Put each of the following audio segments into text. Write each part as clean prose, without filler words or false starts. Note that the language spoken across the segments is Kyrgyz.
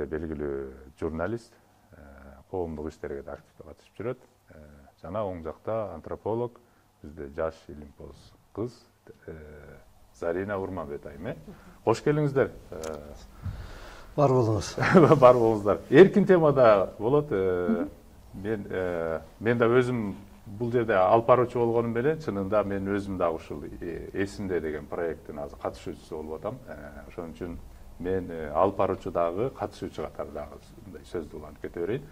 бизде белгилүү журналист, коомдук иштерге да активдүү катышып жүрөт. Жана оң жакта антрополог, бизде жаш илимпоз кыз Зарина Урманбет айым. Кош келиңиздер. Бар болуңуз. Бар болуңуздар. Эркин темада болот. Мен да өзүм бул жерде алып баруучу болгонум менен чынында мен өзүм дагы ушул эсимде деген проекттин азыр катышуучусу болуп атам. Ошон үчүн мен алып баруучу дагы катышуучу катары дагы мындай сөздү улантып кете берейин.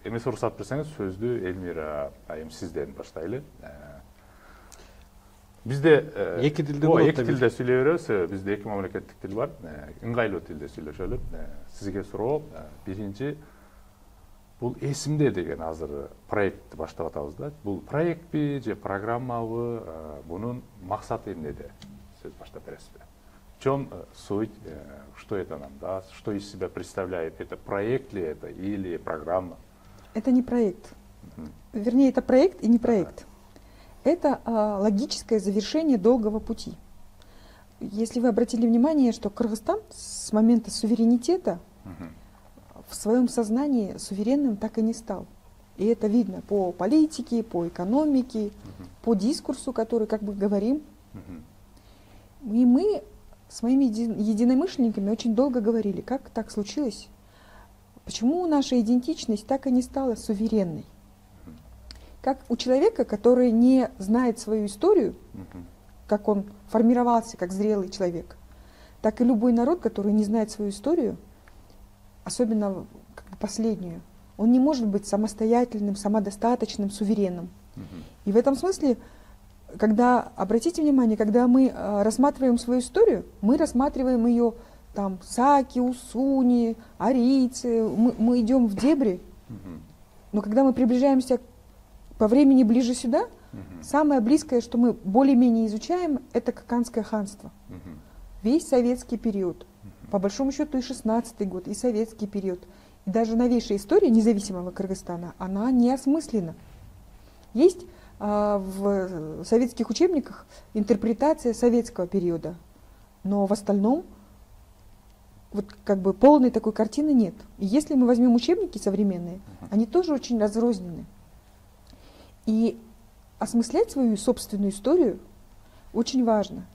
Эмес уруксат берсеңиз сөздү Элмира айым сизден баштайлы. Бизде эки тилде сүйлөй беребиз. Бизде эки мамлекеттик тил бар. Ыңгайлуу тилде сүйлөшөлү. Сизге суроо, биринчи бул эсимде деген азыр проектти баштап атабыз да. Бул проектпи же программабы? Бунун максаты эмнеде? Сөз баштап бересизби? В чем суть? Что это нам даст? Что из себя представляет? Это проект ли это или программа? Это не проект. Вернее, это проект и не проект. Это логическое завершение долгого пути. Если вы обратили внимание, что Кыргызстан с момента суверенитета в своем сознании суверенным так и не стал. И это видно по политике, по экономике, по дискурсу, который, как бы говорим. И мы с моими единомышленниками очень долго говорили, как так случилось, почему наша идентичность так и не стала суверенной. Как у человека, который не знает свою историю, как он формировался как зрелый человек, так и любой народ, который не знает свою историю, особенно как бы последнюю, он не может быть самостоятельным, самодостаточным, суверенным. И в этом смысле, когда, обратите внимание, когда мы рассматриваем свою историю, мы рассматриваем ее там саки, усуни, арийцы, мы идем в дебри, но когда мы приближаемся по времени ближе сюда, самое близкое, что мы более-менее изучаем, это Каканское ханство. Весь советский период, по большому счету и 16-й год, и советский период, и даже новейшая история независимого Кыргызстана, она не осмыслена. Есть в советских учебниках интерпретация советского периода, но в остальном вот как бы полной такой картины нет. И если мы возьмем учебники современные, они тоже очень разрознены. И осмыслять свою собственную историю очень важно.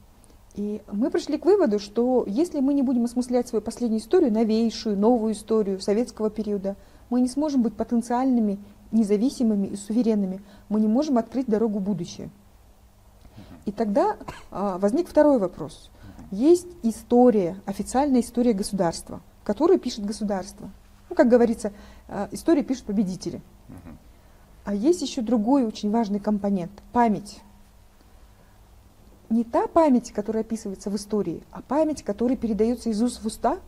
И мы пришли к выводу, что если мы не будем осмыслять свою последнюю историю, новейшую, новую историю советского периода, мы не сможем быть потенциальными, независимыми и суверенными. Мы не можем открыть дорогу в будущее. И тогда возник второй вопрос. Есть история, официальная история государства, которую пишет государство. Ну, как говорится, историю пишут победители. А есть еще другой очень важный компонент – память. Не та память, которая описывается в истории, а память, которая передается из уст в уста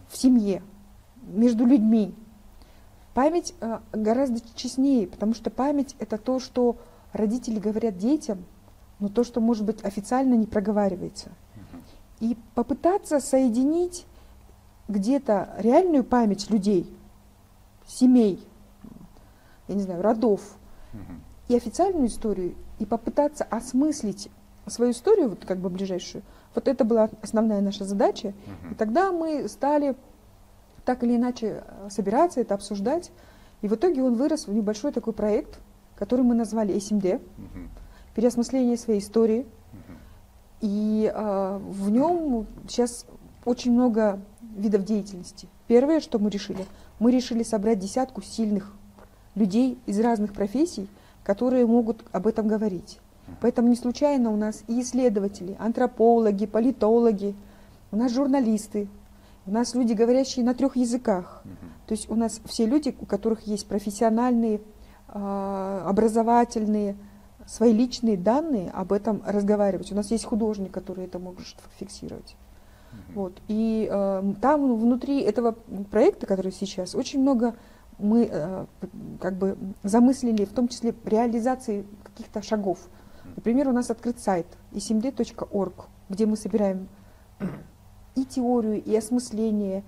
в семье, между людьми. Память гораздо честнее, потому что память – это то, что родители говорят детям, но то, что, может быть, официально не проговаривается. И попытаться соединить где-то реальную память людей, семей, я не знаю, родов, и официальную историю, и попытаться осмыслить свою историю, вот как бы ближайшую, вот это была основная наша задача. И тогда мы стали так или иначе собираться, это обсуждать. И в итоге он вырос в небольшой такой проект, который мы назвали СМД, переосмысление своей истории. И в нем сейчас очень много видов деятельности. Первое, что мы решили собрать десятку сильных людей из разных профессий, которые могут об этом говорить. Поэтому не случайно у нас и исследователи, антропологи, политологи, у нас журналисты, у нас люди, говорящие на 3 языках. То есть у нас все люди, у которых есть профессиональные, образовательные, свои личные данные об этом разговаривать. У нас есть художник, который это может фиксировать. Вот. И там внутри этого проекта, который сейчас, очень много мы как бы замыслили, в том числе реализации каких-то шагов. Например, у нас открыт сайт smd.org, где мы собираем и теорию, и осмысление,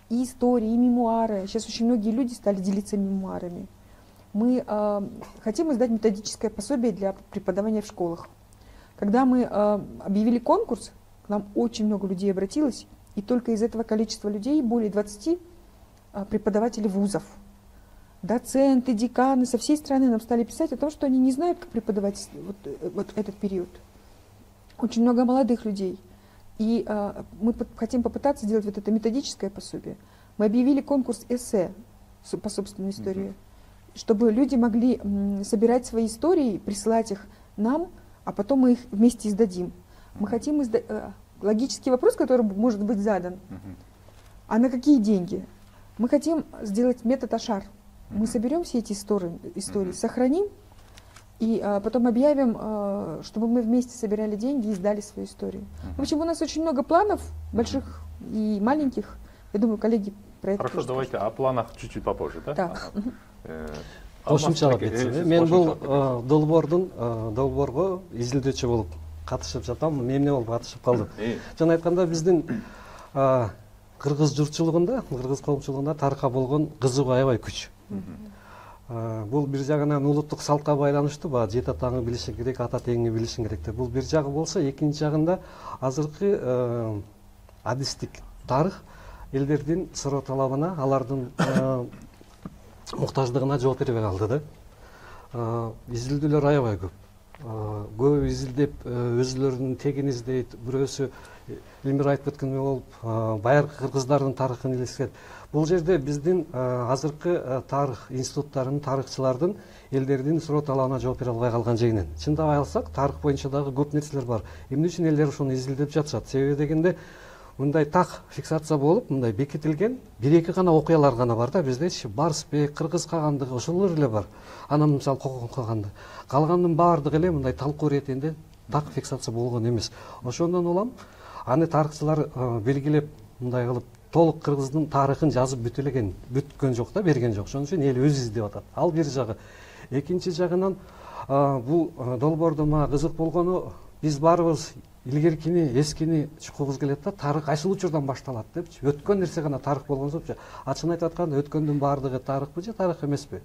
и истории, и мемуары. Сейчас очень многие люди стали делиться мемуарами. Мы хотим издать методическое пособие для преподавания в школах. Когда мы объявили конкурс, к нам очень много людей обратилось, И только из этого количества людей более 20 преподавателей вузов, доценты, деканы со всей страны нам стали писать о том, что они не знают, как преподавать вот этот период. Очень много молодых людей. И мы хотим попытаться сделать вот это методическое пособие. Мы объявили конкурс эссе по собственной истории, чтобы люди могли собирать свои истории, присылать их нам, а потом мы их вместе издадим. Мы хотим логический вопрос, который может быть задан. А на какие деньги? Мы хотим сделать метод Ашар. Мы соберем все эти истории, сохраним, и потом объявим, чтобы мы вместе собирали деньги и сдали свою историю. В общем, у нас очень много планов, больших и маленьких. Я думаю, коллеги про это. Хорошо, давайте о планах чуть-чуть попозже, да? Так. Кошумчалап кетсем. Мен бул долбоорго изилдөөчү болуп катышып жатам. Мемне болуп катышып калдым. Жана айтканда биздин кыргыз журтчулугунда, кыргыз коомчулугунда тарыхка болгон кызыгуу аябай күч. Бул бир жагынан улуттук салтка байланыштуу, баягы жети атаңы билишиң керек, ата теңиңи билишиң керек деп. Бул бир жагы болсо, экинчи жагында азыркы адистик тарых элдердин суроо талабына, алардын муктаждыгына жооп бербей калды да. Изилдөөлөр аябай көп. Көп изилдеп, өзүлөрүнүн тегин издейт, бирөөсү Элмир айтып өткөндөй болуп, байыркы кыргыздардын тарыхын илескет. Бул жерде биздин азыркы тарых институттарынын, тарыхчылардын элдердин суроо талабына жооп бере албай калган жегинен. Чындабай алсак, тарых боюнча дагы көп нерселер бар. Эмне үчүн элдер ошону изилдеп жатышат? Себеби дегенде, мындай так фиксация болуп, мындай бекитилген бир-эки гана окуялар гана бар да. Биздечи Барсбек, Кыргыз кагандыгы ошолор эле бар. Анан мисалы Кокон каганды. Калганынын баардыгы эле мындай талкуу иретинде так фиксация болгон эмес. Ошондон улам аны тарыхчылар белгилеп, мындай кылып толук кыргыздын тарыхын жазып бүткөн жок да, берген жок. Ошон үчүн эл өзү издеп атат. Ал бир жагы. Экинчи жагынан бул долбоордо мага кызык болгону, биз баарыбыз илгеркини, эскини чуккубуз келет да, тарых кайсыл учурдан башталат депчи. Өткөн нерсе гана тарых болгонсопчу. Ачыгын айтып атканда өткөндүн баардыгы тарыхпы же тарых эмеспи?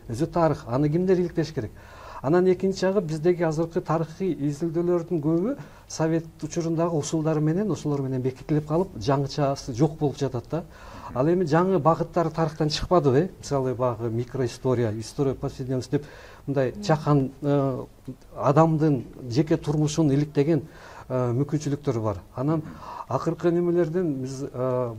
Өзү тарых. Аны кимдер иликтеш керек? Анан экинчи жагы биздеги азыркы тарыхый изилдөөлөрдүн көбү совет учурундагы усулдары менен, ошолор менен бекитилип калып, жаңычасы жок болуп жатат да. Ал эми жаңы багыттары тарыхтан чыкпадыбы? Мисалы багы микроистория, история повседневности деп мындай чакан адамдын жеке турмушун иликтеген мүмкүнчүлүктөрү бар. Анан акыркы немелерден биз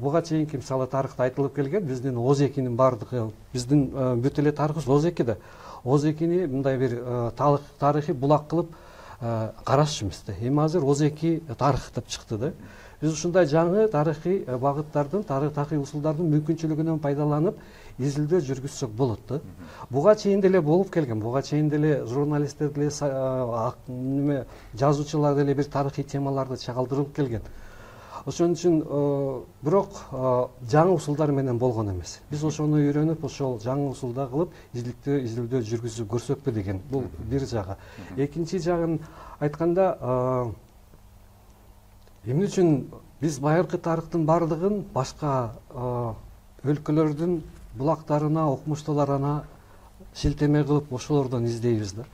буга чейинки мисалы тарыхта айтылып келген биздин Озекинин бардыгы, биздин бүт эле тарыхыбыз Озеки да. Озекини мындай бир тарыхый булак кылып карашчумуз да. Эми азыр Озеки тарых деп чыкты да. Биз ушундай жаңы тарыхый багыттардын, тарыхый усулдардын мүмкүнчүлүгүнөн пайдаланып изилдөө жүргүзсөк болот да. Буга чейин деле болуп келген, буга чейин деле журналисттер деле жазуучулар деле бир тарыхый темаларды чагылдырып келген. Ошон үчүн бирок жаңы усулдар менен болгон эмес. Биз ошону үйрөнүп, ошол жаңы усулда кылып изилдөө жүргүзүп көрсөкпү деген. Бул бир жагы. Экинчи жагын айтканда, эмне үчүн биз байыркы тарыхтын бардыгын башка өлкөлөрдүн булактарына, окумуштууларына шилтеме кылып ошолордон издейбиз да.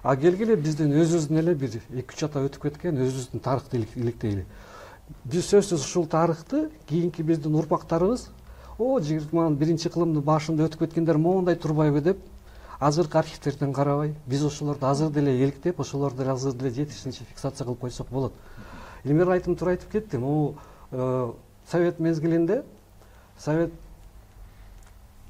А келгиле биздин өзүбүздүн эле бир 2-3 ата өтүп кеткен өзүбүздүн тарыхты иликтейли. Биз сөзсүз ушул тарыхты кийинки биздин урпактарыбыз, жыйырма-биринчи кылымдын башында өтүп кеткендер моундай турбайбы деп, азыркы архивтерден карабай, биз ошолорду азыр деле иликтеп, ошолорду азыр деле жетишинче фиксация кылып койсок болот. Элмир айтым туура айтып кетти. Совет мезгилинде, Совет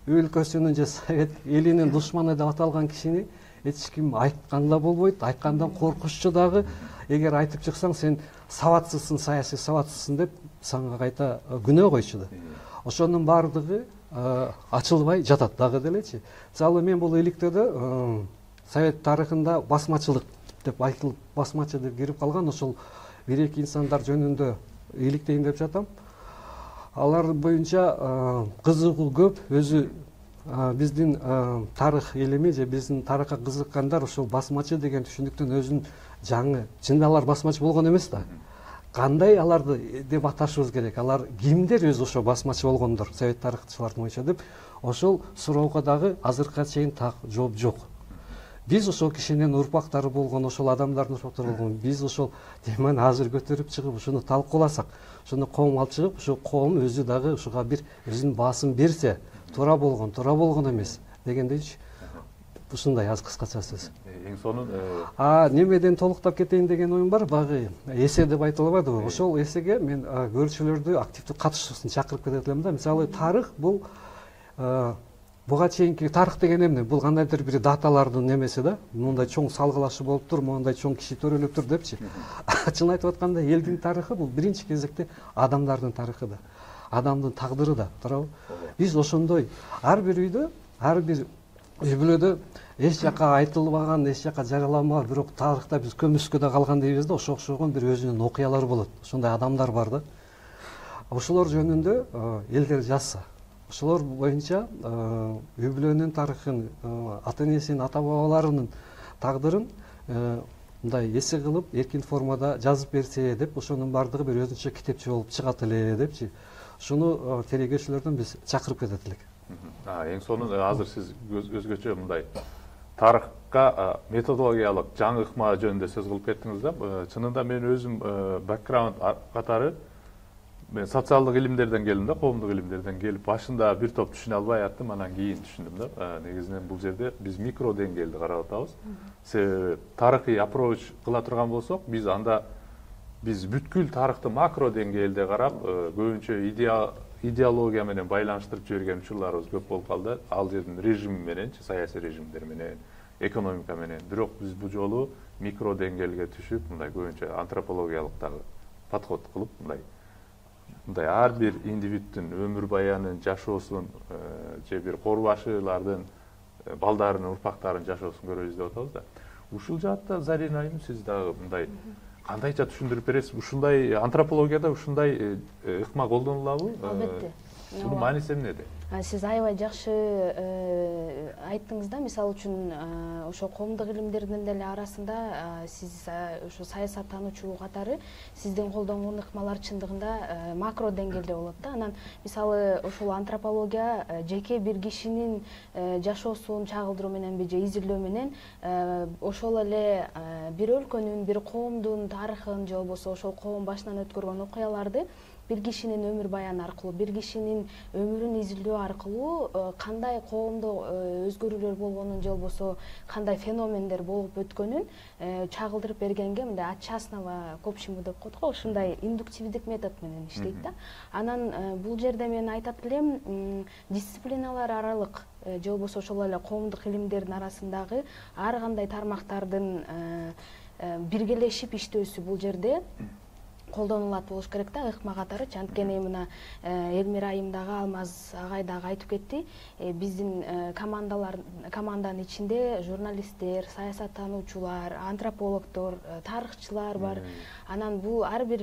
өлкөсүнүн же Совет элинин душманы деп аталган кишини эч ким айтканда болбойт, айткандан коркушчу дагы. Эгер айтып чыксаң, сен сабатсызсың, саясий сабатсызсың деп сага кайта күнөө койчу да. Ошонун бардыгы ачылбай жатат дагы делечи. Мисалы мен бул иликтөөдө Совет тарыхында басмачылык деп айтылып, басмачы деп кирип калган ошол бир-эки инсандар жөнүндө иликтейин деп жатам. Алар боюнча кызыгуу көп, өзү биздин тарых элеми же биздин тарыхка кызыккандар ошол басмачы деген түшүнүктүн өзүн жаңы, чында алар басмачы болгон эмес да. Кандай аларды деп аташыбыз керек? Алар кимдер өзү ошо басмачы болгондор, совет тарыхчылардын боюнча деп ошол суроого дагы азыркыга чейин так жооп жок. биз ошол кишинин урпактары болгон, ошол адамдардын урпактары болгон, биз ошол теманы азыр көтөрүп чыгып ушуну талкууласак, ушуну коомго алып чыгып, ошо коом өзү дагы ушуга бир өзүнүн баасын берсе, туура болгон эмес дегендейчи. Ушундай аз кыскача сөз. Эң сонун Немеден толуктап кетейин деген оюм бар. Багы эсе деп айта албайдыбы? Ошол эсеге мен көрүүчүлөрдү активдүү катышуусун чакырып кетет элем да. Мисалы тарых бул буга чейинки тарых деген эмне? Бул кандайдыр бир даталардын немеси да. Мындай чоң салгылашы болуптур, моундай чоң киши төрөлүптүр депчи. Чын айтып атканда элдин тарыхы бул биринчи кезекте адамдардын тарыхы да. Адамдын тагдыры да, туурабы? Биз ошондой ар бир үйдө, ар бир үй бүлөдө эч жака айтылбаган, эч жака жарыяламаган, бирок тарыхта биз көмүскөдө калган дейбиз да, ошого окшогон бир өзүнүн окуялары болот. Ошондой адамдар бар да. Ошолор жөнүндө элдер жазса, ошолор боюнча үй бүлөнүн тарыхын, ата энесинин, ата бабаларынын тагдырын мындай эсе кылып, эркин формада жазып берсе деп, ошонун баардыгы бир өзүнчө китепче болуп чыгат эле депчи. Ушуну тергөөчүлөрдөн биз чакырып кетет элек. Эң сонун азыр сиз өзгөчө мындай тарыхка методологиялык жаңы ыкма жөнүндө сөз кылып кеттиңиз да. Чынында мен өзүм бэкграунд катары мен социалдык илимдерден келдим да, коомдук илимдерден келип, башында бир топ түшүнө албай аттым, анан кийин түшүндүм да. Негизинен бул жерде биз микро деңгээлде карап атабыз. Себеби тарыхый approach кыла турган болсок, биз бүткүл тарыхты макро деңгээлде карап, көбүнчө идеология менен байланыштырып жиберген учурларыбыз көп болуп калды. Ал жердин режими менен, саясий режимдер менен, экономика менен. Бирок биз бул жолу микро деңгээлге түшүп, мындай көбүнчө антропологиялык дагы подход кылып, мындай ар бир индивиддин өмүр баянын, жашоосун, же бир корбашылардын, балдарынын, урпактарынын жашоосун көрөбүз деп атабыз да. Ушул жаатта Зарина айым, сиз дагы мындай кандайча түшүндүрүп бересиз? Ушундай антропологияда ушундай ыкма колдонулабы? Албетте. Бунун мааниси эмнеде? Сиз аябай жакшы айттыңыз да. Мисалы үчүн ошо коомдук илимдердин деле арасында сиз ошо саясаттануучу катары сиздин колдонгон ыкмалар чындыгында макро деңгээлде болот да. Анан мисалы ошол антропология жеке бир кишинин жашоосун чагылдыруу мененби же изилдөө менен ошол эле бир өлкөнүн, бир коомдун тарыхын же болбосо ошол коом башынан өткөргөн окуяларды бир кишинин өмүр баяны аркылуу, бир кишинин өмүрүн изилдөө аркылуу кандай коомдо өзгөрүүлөр болгонун же болбосо кандай феномендер болуп өткөнүн чагылдырып бергенге мындай отчастного к общему деп коет го, ушундай индуктивдик метод менен иштейт да. Анан бул жерде мен айтат элем, дисциплиналар аралык же болбосо ошол эле коомдук илимдердин арасындагы ар кандай тармактардын биргелешип иштөөсү бул жерде колдонулат болуш керек да, ыкма катарычы. Анткени мына Элмира айым дагы, Алмаз агай дагы айтып кетти. Биздин команданын ичинде журналисттер, саясаттануучулар, антропологдор, тарыхчылар бар. Анан бул ар бир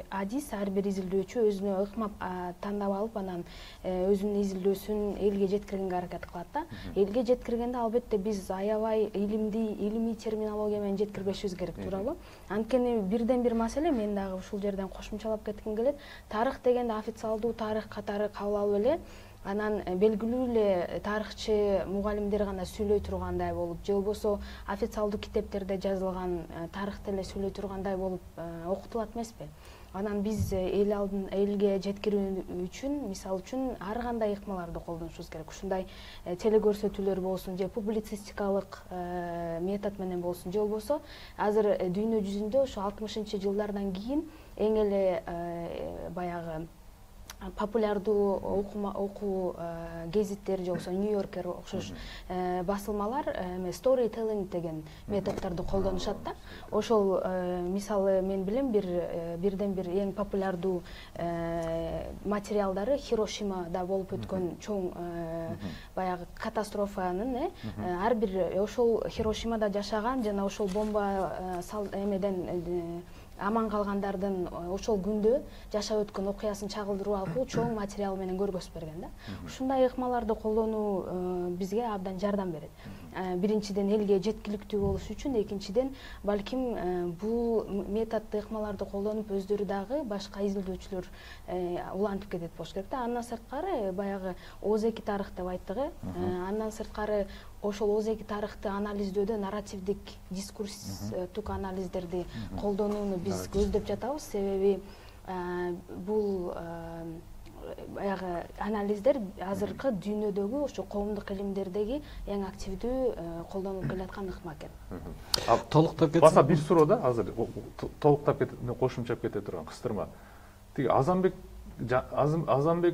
адис, ар бир изилдөөчү өзүнө ыкма тандап алып, анан өзүнүн изилдөөсүн элге жеткиргенге аракет кылат да. Элге жеткиргенде албетте биз аябай илимий терминология менен жеткирбешибиз керек, туурабы? Анткени бирден бир маселе, мен дагы ушул жерден кошумчалап кетким келет. Тарых дегенде официалдуу тарых катары кабыл алып эле, анан белгилүү эле тарыхчы мугалимдер гана сүйлөй тургандай болуп, же болбосо официалдуу китептерде жазылган тарыхты эле сүйлөй тургандай болуп окутулат эмеспи? Анан биз элге жеткирүү үчүн, мисалы үчүн ар кандай ыкмаларды колдонушубуз керек. Ушундай телекөрсөтүүлөр болсун, же публицистикалык метод менен болсун, же болбосо азыр дүйнө жүзүндө ошо 60-жылдардан кийин эң эле баягы популярдуу окуу гезиттер же болбосо Нью-Йоркер окшош басылмалар storytelling деген методдорду колдонушат да. Ошол мисалы мен билем бирден бир эң популярдуу материалдары Хирошимада болуп өткөн чоң баягы катастрофанын ар бир ошол Хирошимада жашаган жана ошол бомба эмеден аман калгандардын ошол күндө жашап өткөн окуясын чагылдыруу аркылуу чоң материал менен көргөзүп берген да. Ушундай ыкмаларды колдонуу бизге абдан жардам берет. Биринчиден элге жеткиликтүү болуш үчүн, экинчиден балким бул методду ыкмаларды колдонуп өздөрү дагы башка изилдөөчүлөр улантып кетет болуш керек да. Андан сырткары баягы ооз эки тарых деп айттык. Андан сырткары ошол озеги тарыхты анализдөөдө нарративдик дискурстук анализдерди колдонууну биз көздөп жатабыз. Себеби бул баягы анализдер азыркы дүйнөдөгү ошо коомдук илимдердеги эң активдүү колдонулуп келаткан ыкма экен. Толуктап кетсем. Баса бир суроо да азыр толуктап кошумчап кете турган кыстырма. Тиги Азанбек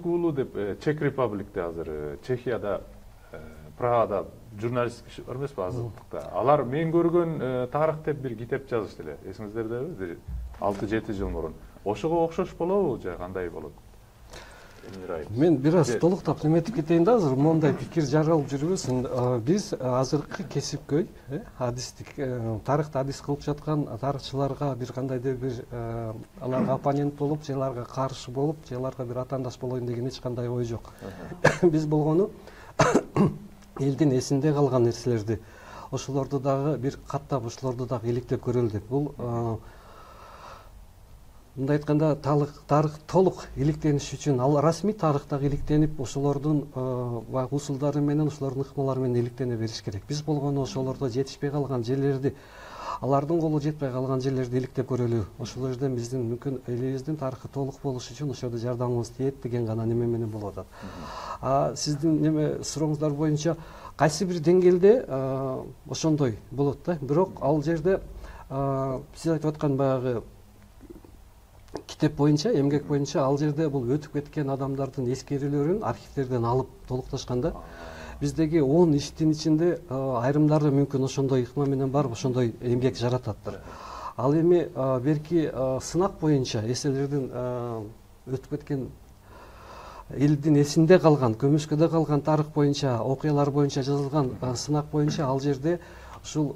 уулу деп Чек Репабликте азыр Чехияда Прагада журналисттик иш бар эмеспи азаттыкта. Алар мен көргөн тарых деп бир китеп жазышты эле. Эсиңиздердеби? 6-7 жыл мурун. Ошого окшош болобу же кандай болот? Мен бир аз толуктап неметип кетейин да, азыр мондай пикир жаралып жүрбөсүн. Биз азыркы кесипкөй, адистик, тарыхты адис кылып жаткан тарыхчыларга бир кандайдыр бир аларга оппонент болуп, же аларга каршы болуп, же аларга бир атаандаш болоюн деген эч кандай ой жок. Биз болгону элдин эсинде калган нерселерди, ошолорду дагы бир каттап, ошолорду дагы иликтеп көрөлү деп. Бул мындай айтканда тарых толук иликтениш үчүн ал расмий тарыхтагы иликтенип, ошолордун баягы усулдары менен, ошолордун ыкмалары менен иликтене бериш керек. Биз болгону ошолордо жетишпей калган жерлерди, алардын колу жетпей калган жерлерди иликтеп көрөлү. Ошол жерден биздин мүмкүн элибиздин тарыхы толук болуш үчүн ошол жерде жардамыбыз тиет деген гана неме менен болуп атат. Сиздин неме сурооңуздар боюнча кайсы бир деңгээлде ошондой болот да. Бирок ал жерде сиз айтып аткан баягы китеп боюнча, эмгек боюнча ал жерде бул өтүп кеткен адамдардын эскерүүлөрүн архивдерден алып толукташканда биздеги 10 иштин ичинде айрымдары мүмкүн ошондой ыкма менен барып ошондой эмгек жарататтыр. Ал эми берки сынак боюнча эселердин өтүп кеткен элдин эсинде калган, көмүскөдө калган тарых боюнча, окуялар боюнча жазылган сынак боюнча ал жерде ушул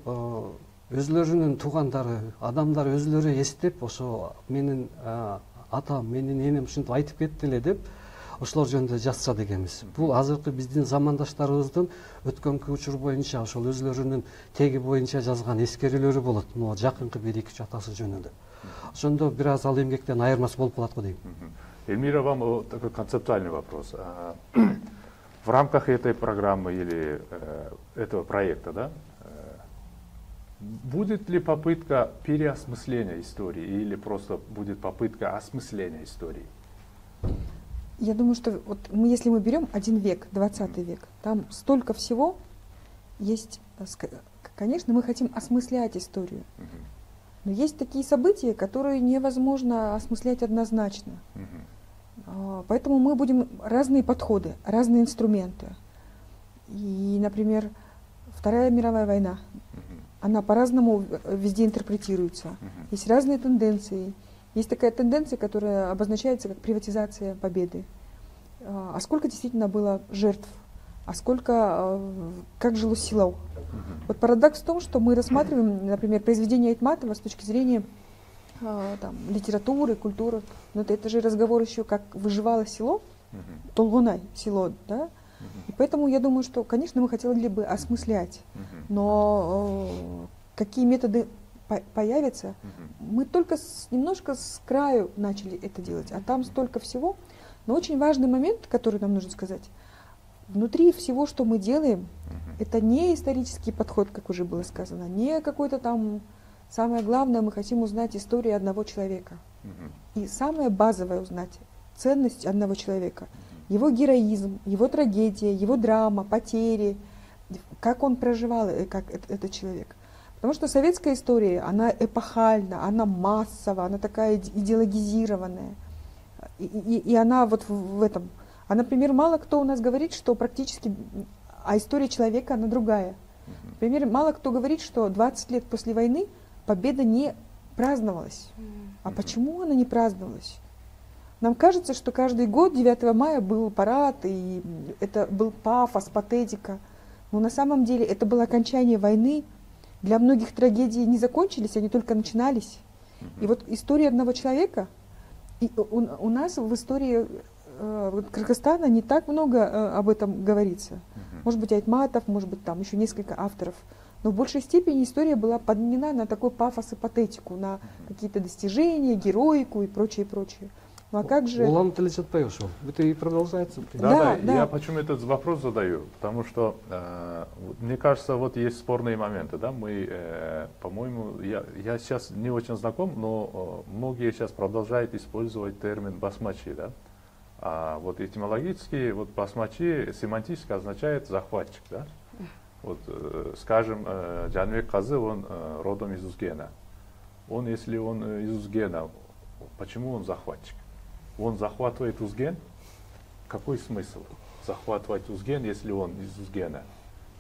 өзлөрүнүн туугандары, адамдар өзлөрү эстеп, ошо менин атам, менин энем ушинтип айтып кетти эле деп, ошолор жөнүндө жазышат экенбиз. Бул азыркы биздин замандаштарыбыздын өткөнкү учур боюнча ошол өзлөрүнүн теги боюнча жазган эскерүүлөрү болот. Могу жакынкы 1-2 атасы жөнүндө. Ошондо бир аз ал эмгектен айырмасы болуп калат го дейм. Эльмира, вам такой концептуальный вопрос. В рамках этой программы или этого проекта, да, будет ли попытка переосмысления истории или просто будет попытка осмысления истории? Я думаю, что вот если мы берем 1 век, 20 век, там столько всего есть. Конечно, мы хотим осмыслять историю. Но есть такие события, которые невозможно осмыслять однозначно. Поэтому мы будем разные подходы, разные инструменты. И, например, Вторая мировая война, она по-разному везде интерпретируется. Есть разные тенденции. Есть такая тенденция, которая обозначается как приватизация победы. А сколько действительно было жертв? А сколько, как жило село? Вот парадокс в том, что мы рассматриваем, например, произведение Айтматова с точки зрения литературы, культуры. Но это же разговор еще, как выживало село, Толгунай село, да? И поэтому я думаю, что, конечно, мы хотели бы осмыслять, но какие методы появятся, мы только немножко с краю начали это делать, а там столько всего. Но очень важный момент, который нам нужно сказать, внутри всего, что мы делаем, это не исторический подход, как уже было сказано, не какой-то там, самое главное, мы хотим узнать историю одного человека. И самое базовое узнать ценность одного человека, его героизм, его трагедия, его драма, потери, как он проживал, как этот человек. Потому что советская история, она эпохальна, она массовая, она такая идеологизированная. И она вот в этом. А, например, мало кто у нас говорит, что практически, а история человека, она другая. Например, мало кто говорит, что 20 лет после войны победа не праздновалась. А почему она не праздновалась? Нам кажется, что каждый год 9 мая был парад, и это был пафос, патетика. Но на самом деле это было окончание войны. Для многих трагедии не закончились, они только начинались. И вот история одного человека, и у нас в истории Кыргызстана не так много об этом говорится. Может быть, Айтматов, может быть, там еще несколько авторов. Но в большей степени история была подменена на такой пафос и патетику, на какие-то достижения, героику и прочее, прочее. Ну а как же? Улан тілі жетпей ошол. Это и продолжается. Да. Я почему этот вопрос задаю? Потому что, мне кажется, вот есть спорные моменты, да, мы, по-моему, я сейчас не очень знаком, но многие сейчас продолжают использовать термин басмачи, да. А вот этимологически, вот басмачи семантически означает захватчик, да. Вот, скажем, Жанбек Казы, он родом из Узгена. Если он из Узгена, почему он захватчик? Он захватывает Узген? Какой смысл захватывать Узген, если он из Узгена?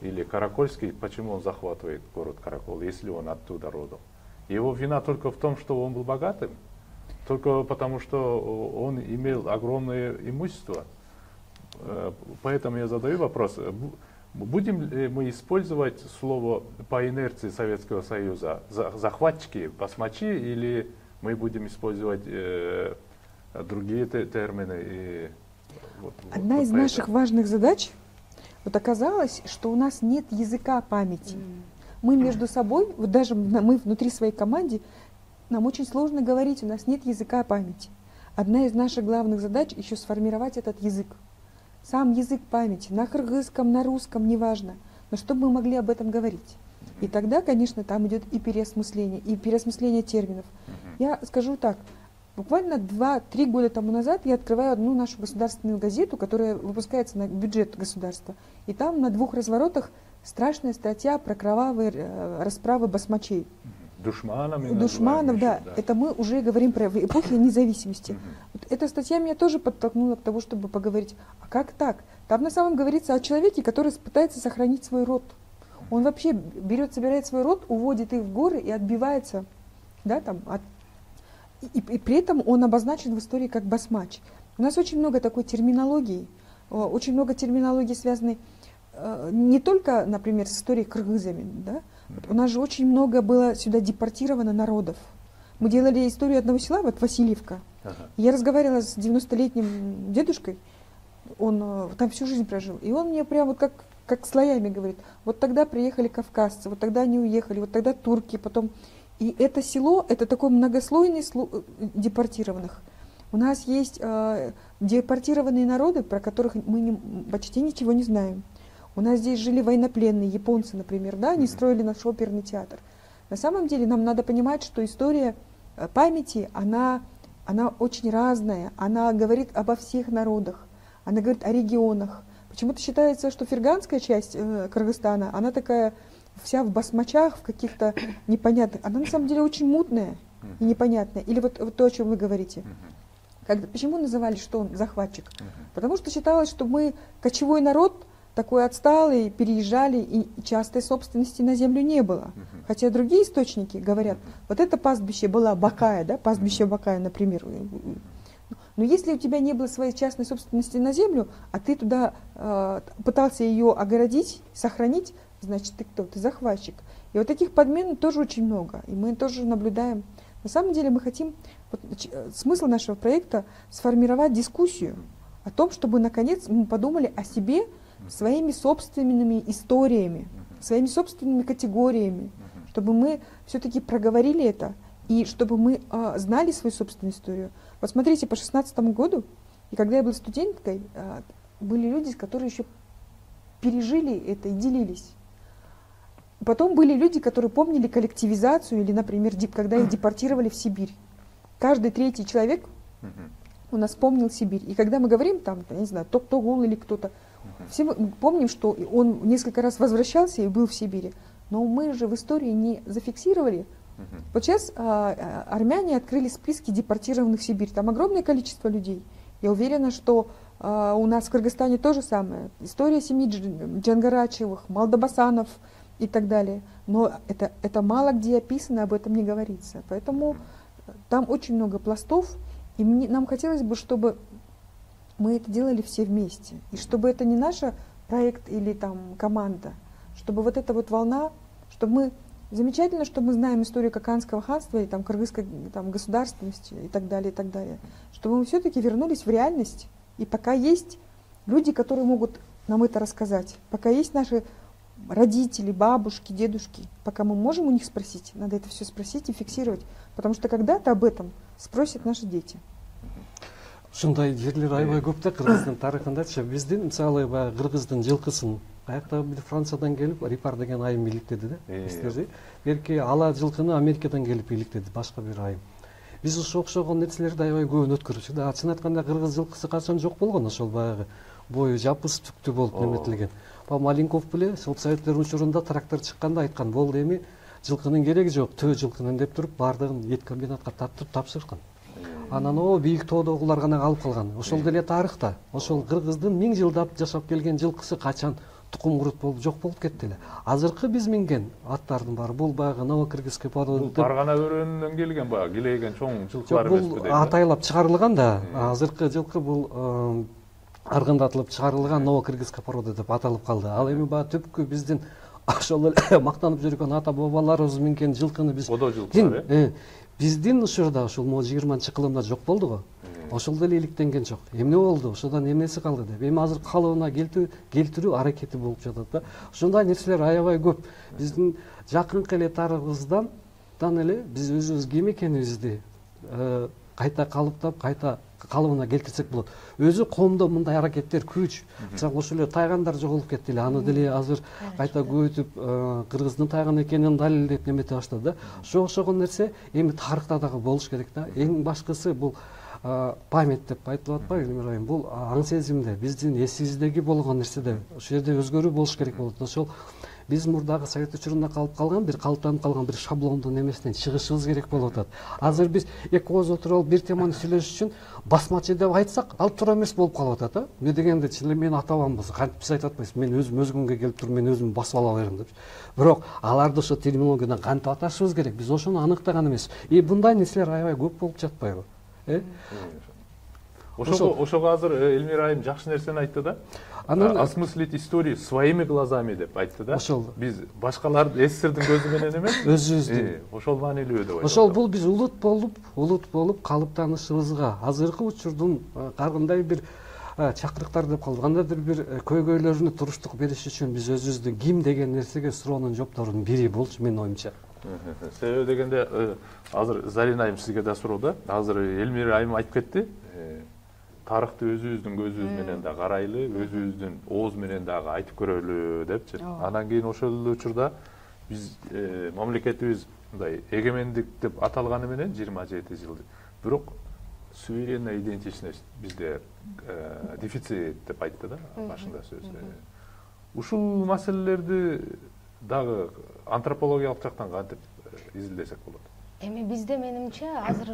Или Каракольский, почему он захватывает город Каракол, если он оттуда родом? Его вина только в том, что он был богатым? Только потому, что он имел огромное имущество? Поэтому я задаю вопрос. Будем ли мы использовать слово по инерции Советского Союза захватчики, басмачи, или мы будем использовать другие термины? Одна из наших важных задач, вот оказалось, что у нас нет языка памяти. Мы между собой, вот даже мы внутри своей команды, нам очень сложно говорить, у нас нет языка памяти. Одна из наших главных задач еще сформировать этот язык. Сам язык памяти, на кыргызском, на русском, неважно, но чтобы мы могли об этом говорить. И тогда, конечно, там идет и переосмысление терминов. Я скажу так, буквально 2-3 года тому назад я открываю одну нашу государственную газету, которая выпускается на бюджет государства. И там на 2 разворотах страшная статья про кровавые расправы басмачей. Душманов, да. Это мы уже говорим про эпоху независимости. Вот эта статья меня тоже подтолкнула к тому, чтобы поговорить, а как так? Там на самом говорится о человеке, который пытается сохранить свой род. Он вообще собирает свой род, уводит их в горы и отбивается, да, там, и при этом он обозначен в истории как басмач. У нас очень много такой терминологии, связанной не только, например, с историей кыргызами, да? У нас же очень много было сюда депортировано народов. Мы делали историю одного села, вот Васильевка. Я разговаривала с 90-летним дедушкой, он там всю жизнь прожил, и он мне прям вот как слоями говорит, вот тогда приехали кавказцы, вот тогда они уехали, вот тогда турки, потом... И это село, это такой многослойный депортированных. У нас есть депортированные народы, про которых мы почти ничего не знаем. У нас здесь жили военнопленные, японцы, например, да, они строили наш оперный театр. На самом деле нам надо понимать, что история памяти, она очень разная, она говорит обо всех народах, она говорит о регионах. Почему-то считается, что ферганская часть Кыргызстана, она такая вся в басмачах, в каких-то непонятных, она на самом деле очень мутная и непонятная. Или вот то, о чем вы говорите. Почему называли, что он захватчик? Потому что считалось, что мы кочевой народ, такой отсталый, переезжали, и частой собственности на землю не было. Хотя другие источники говорят, вот это пастбище было Бакая, да, пастбище Бакая, например. Но если у тебя не было своей частной собственности на землю, а ты туда пытался ее огородить, сохранить, значит, ты кто? Ты захватчик. И вот таких подмен тоже очень много, и мы тоже наблюдаем. На самом деле мы хотим, смысл нашего проекта сформировать дискуссию о том, чтобы наконец мы подумали о себе своими собственными историями, своими собственными категориями, чтобы мы все-таки проговорили это, и чтобы мы знали свою собственную историю. Вот смотрите, по 2016 году, и когда я была студенткой, были люди, которые еще пережили это и делились. Потом были люди, которые помнили коллективизацию, или, например, когда их депортировали в Сибирь. Каждый 3-й человек у нас помнил Сибирь. И когда мы говорим, там, я не знаю, Токтогул или кто-то, все мы помним, что он несколько раз возвращался и был в Сибири. Но мы же в истории не зафиксировали. Вот сейчас армяне открыли списки депортированных в Сибирь. Там огромное количество людей. Я уверена, что у нас в Кыргызстане то же самое. История семьи Джангарачевых, Малдабасанов и так далее. Но это мало где описано, об этом не говорится. Поэтому там очень много пластов. И нам хотелось бы, чтобы мы это делали все вместе. И чтобы это не наш проект или там команда, чтобы вот эта вот волна, чтобы мы... Замечательно, что мы знаем историю Каканского ханства и там, кыргызской там, государственности и так далее, чтобы мы все-таки вернулись в реальность. И пока есть люди, которые могут нам это рассказать, пока есть наши родители, бабушки, дедушки, пока мы можем у них спросить, надо это все спросить и фиксировать, потому что когда-то об этом спросят наши дети. ушундай жерлер аябай көп да Кыргыздын тарыхындачы. Биздин мисалы баягы Кыргыздын жылкысын каяктагы бир Франциядан келип Рипар деген айым иликтеди да. Эстерди. Берки ала жылкыны Америкадан келип иликтеди башка бир айым. Биз ошо окшогон нерселерди аябай көбүн өткөрүпчү да. Чын айтканда кыргыз жылкысы качан жок болгон, ошол баягы бою жапыс түктүү болуп неметилген. Маленков беле Советтер учурунда трактор чыкканда айткан, болду эми жылкынын кереги жок, төө жылкынын деп туруп баардыгын эт комбинатка тартып тапшырган. Анан о бийик тоодогулар гана калып калган. Ошол деле тарыхта, ошол кыргыздын 1000 жылдап жашап келген жылкысы качан тукум курут болуп жок болуп кетти эле. Азыркы биз минген аттардын баары бул баягы новокыргызский порода. Бул Паргана өрөөнүнөн келген баягы килейген чоң жылкылар эмеспи дейм. Бул атайлап чыгарылган да. Азыркы жылкы бул аргындатылып чыгарылган новокыргызский порода деп аталып калды. Ал эми баягы түпкү биздин ошол эле мактанып жүргөн ата бабаларыбыз минген жылкыны биз Одо жылкылар биздин учурда ошол 20-кылымда жок болду го. Ошол деле иликтенген жок. Эмне болду? Ошодан эмнеси калды деп. Эми азыр калыбына келтирүү аракети болуп жатат да. Ошондой нерселер аябай көп. Биздин жакынкы эле тарыхыбыздан эле биз өзүбүз ким экенибизди кайта калыптап, кайта калыбына келтирсек болот. Өзү коомдо мындай аракеттер күч. Мисалы ошол эле тайгандар жоголуп кетти эле. Аны деле азыр кайта көбөйтүп кыргыздын тайган экенин далилдеп немете баштады да. Ошого окшогон нерсе эми тарыхта дагы болуш керек да. Эң башкысы бул память деп айтылып атпайбы Элмира айым? Бул аң сезимде, биздин эсибиздеги болгон нерседе ошол жерде өзгөрүү болуш керек болот. Ошол биз мурдагы совет учурунда калып калган бир калыптанып калган бир шаблондун эмесинен чыгышыбыз керек болуп атат. Азыр биз эки ооз отуруп алып бир теманы сүйлөшүш үчүн басмачы деп айтсак, ал туура эмес болуп калып атат, эмне дегенде чын эле мен ата бабамбыз, кантип биз айтып атпайбыз, мен өзүм өз күнгө келип туруп, мен өзүм басып ала берем деп. Бирок аларды ошо терминологиядан кантип аташыбыз керек, биз ошону аныктаган эмес. Мындай нерселер аябай көп болуп жатпайбы? Ошого азыр Элмира айым жакшы нерсени айтты да. Осмыслить историю своими глазами деп айтты да. Биз башкаларды СССРдин көзү менен эмес, өзүбүздүн. Ошол маанилүү деп айтты. Ошол бул биз улут болуп калыптанышыбызга азыркы учурдун кандай бир чакырыктар деп калды, кандайдыр бир көйгөйлөрүнө туруштук бериш үчүн биз өзүбүздүн ким деген нерсеге суроонун жоопторунун бири болчу менин оюмча. Себеби дегенде азыр Зарина айым сизге да суроодо. Азыр Элмира айым айтып кетти. Тарыхты өзүбүздүн көзүбүз менен да карайлы, өзүбүздүн ооз менен дагы айтып көрөлү депчи. Анан кийин ошол учурда биз мамлекетибиз мындай эгемендик деп аталганы менен 27 жыл. Бирок суверенная идентичность бизде дефицит деп айтты да башында сөзү. Ушул маселелерди дагы антропологиялык жактан кантип изилдесек болот? Эми бизде менимче азыр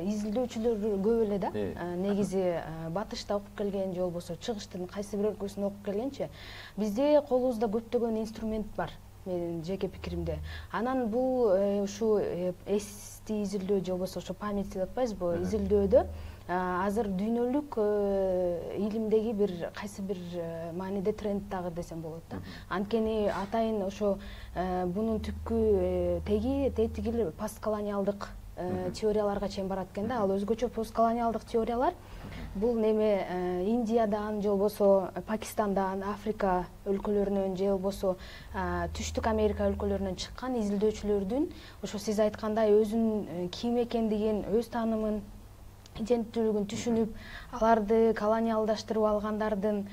изилдөөчүлөр көп эле да. Негизи батышта окуп келген же болбосо чыгыштын кайсы бир өлкөсүндө окуп келгенчи, бизде колубузда көптөгөн инструмент бар. Менин жеке пикиримде. Анан бул ушу эсти изилдөө же болбосо ошо память деп атпайбызбы, изилдөөдө азыр дүйнөлүк илимдеги бир кайсы бир мааниде тренд дагы десем болот да. Анткени атайын ошо бунун түпкү тетиги постколониалдык теорияларга чейин барат экен да. Ал өзгөчө постколониалдык теориялар бул неме Индиядан же болбосо Пакистандан, Африка өлкөлөрүнөн же болбосо Түштүк Америка өлкөлөрүнөн чыккан изилдөөчүлөрдүн ошо сиз айткандай өзүнүн ким экендигин, өз таанымын, иденттүүлүгүн түшүнүп, аларды колониалдаштырып алгандардын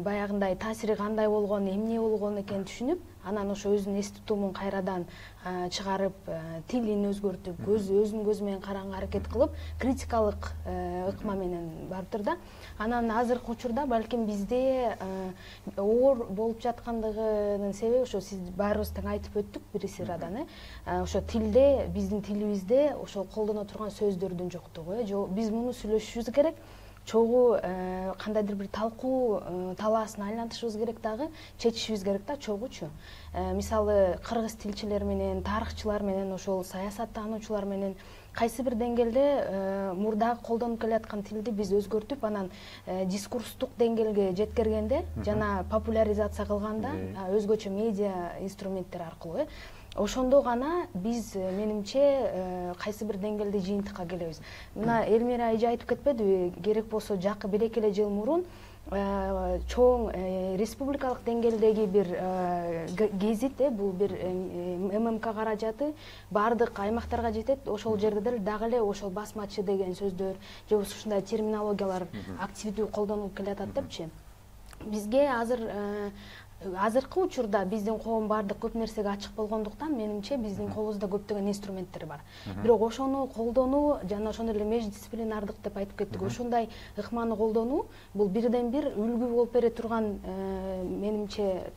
баягындай таасири кандай болгон, эмне болгон экенин түшүнүп, анан ошо өзүнүн эс тутумун кайрадан чыгарып, тилин өзгөртүп, өзүнүн көзү менен караганга аракет кылып, критикалык ыкма менен барыптыр да. Анан азыркы учурда балким бизде оор болуп жаткандыгынын себеби ошо сиз баарыбыз тең айтып өттүк бир сырадан, ошо тилде, биздин тилибизде ошо колдоно турган сөздөрдүн жоктугу, биз муну сүйлөшүшүбүз керек. Чогуу кандайдыр бир талкуу талаасын айлантышыбыз керек дагы, чечишибиз керек да чогуучу. Мисалы кыргыз тилчилер менен, тарыхчылар менен, ошол саясаттануучулар менен кайсы бир деңгээлде мурдагы колдонуп келаткан тилди биз өзгөртүп, анан дискурстук деңгээлге жеткиргенде жана популяризация кылганда өзгөчө медиа инструменттер аркылуу ошондо гана биз менимче кайсы бир деңгээлде жыйынтыкка келебиз. Мына Элмира эже айтып кетпедиби, керек болсо жакы 1-2 жыл мурун чоң республикалык деңгээлдеги бир гезит, бул бир ММК каражаты баардык аймактарга жетет. Ошол жерде деле дагы эле ошол басмачы деген сөздөр же ушундай терминологиялар активдүү колдонулуп келатат депчи. Бизге азыркы учурда биздин коом баардык көп нерсеге ачык болгондуктан менимче биздин колубузда көптөгөн инструменттер бар. Бирок ошону колдонуу жана ошону эле междисциплинардык деп айтып кеттик. Ошондой ыкманы колдонуу бул бирден бир үлгү болуп бере турган менимче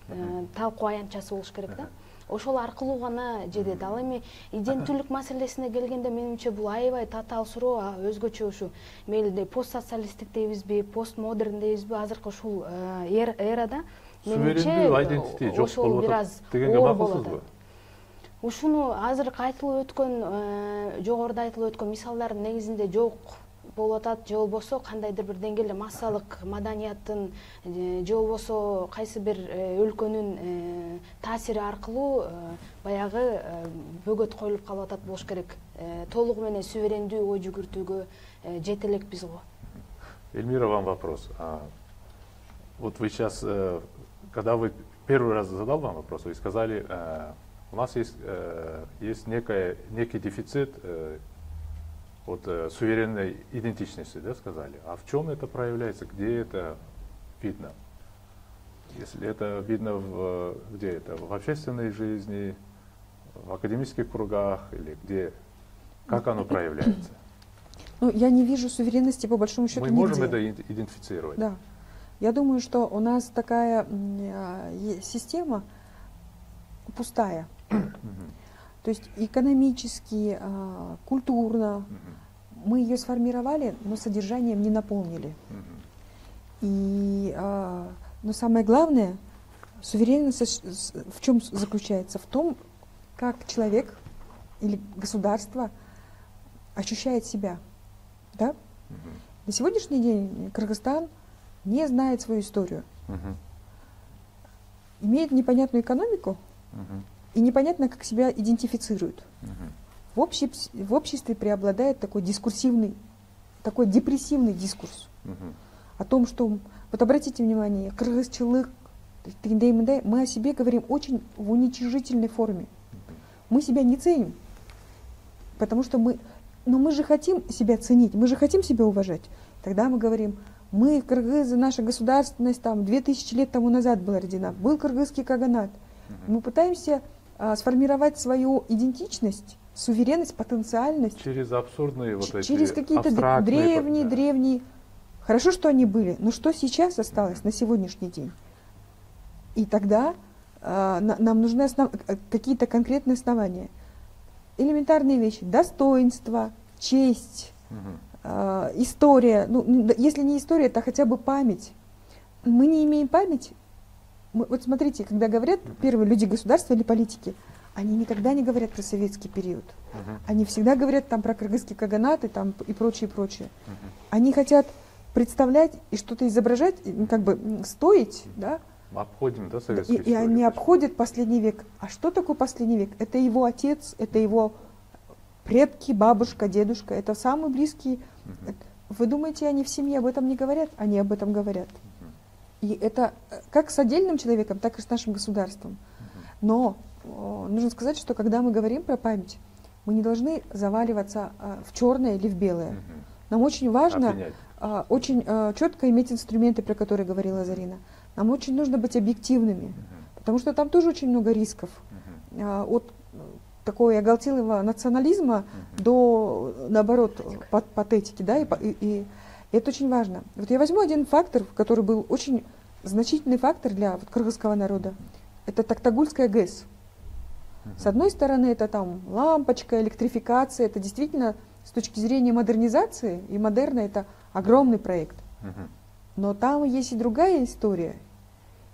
талкуу аянтчасы болуш керек да. Ошол аркылуу гана жетет. Ал эми иденттүүлүк маселесине келгенде менимче бул аябай татаал суроо, өзгөчө ушу мейли постсоциалисттик дейбизби, постмодерн дейбизби, азыркы ушул эрада суверендүү айдентити жок болуп атат дегенге макулсузбу? Ушуну азыркы айтылып өткөн, жогоруда айтылып өткөн мисалдардын негизинде жок болуп атат, же болбосо кандайдыр бир деңгээлде массалык маданияттын же болбосо кайсы бир өлкөнүн таасири аркылуу баягы бөгөт коюлуп калып атат болуш керек. Толугу менен суверендүү ой жүгүртүүгө жете элекпиз го. Эльмира, вам вопрос. Вот вы сейчас, когда вы первый раз задал вам вопрос, вы сказали, у нас есть некий дефицит вот суверенной идентичности, да, сказали. А в чем это проявляется? Где это видно? Если это видно где это? В общественной жизни, в академических кругах или где? Как оно проявляется? Ну, я не вижу суверенности по большому счету Мы нигде. можем это идентифицировать? Да. Я думаю, что у нас такая система пустая. То есть экономически, культурно мы ее сформировали, но содержанием не наполнили. Но самое главное, суверенность в чем заключается? В том, как человек или государство ощущает себя. Да? На сегодняшний день Кыргызстан не знает свою историю. Имеет непонятную экономику и непонятно, как себя идентифицирует. В обществе преобладает такой дискурсивный, такой депрессивный дискурс о том, что, вот обратите внимание, кыргызчылык, мы о себе говорим очень в уничижительной форме. Мы себя не ценим, потому что но мы же хотим себя ценить, мы же хотим себя уважать. Тогда мы говорим, мы, кыргызы, наша государственность там 2000 лет тому назад была рождена, был кыргызский каганат. Мы пытаемся сформировать свою идентичность, суверенность, потенциальность. Через абсурдные вот эти через какие-то древние. Хорошо, что они были, но что сейчас осталось на сегодняшний день? И тогда нам нужны какие-то конкретные основания. Элементарные вещи. Достоинство, честь, история. Ну, если не история, то хотя бы память. Мы не имеем памяти. Вот смотрите, когда говорят первые люди государства или политики, они никогда не говорят про советский период. Они всегда говорят там про кыргызский каганат и, там, и прочее, прочее. Они хотят представлять и что-то изображать, как бы стоить, да? Обходим, да, советский и они обходят последний век. А что такое последний век? Это его отец, это его предки, бабушка, дедушка. Это самые близкие. Вы думаете, они в семье об этом не говорят? Они об этом говорят. И это как с отдельным человеком, так и с нашим государством. Но нужно сказать, что когда мы говорим про память, мы не должны заваливаться в черное или в белое. Нам очень важно очень четко иметь инструменты, про которые говорила Зарина. Нам очень нужно быть объективными, потому что там тоже очень много рисков. От такого оголтелого национализма до, наоборот, патетики. Да, и это очень важно. Вот я возьму один фактор, который был очень значительный фактор для кыргызского народа. Это Токтагульская ГЭС. С одной стороны, это там лампочка, электрификация. Это действительно, с точки зрения модернизации и модерна, это огромный проект. Но там есть и другая история.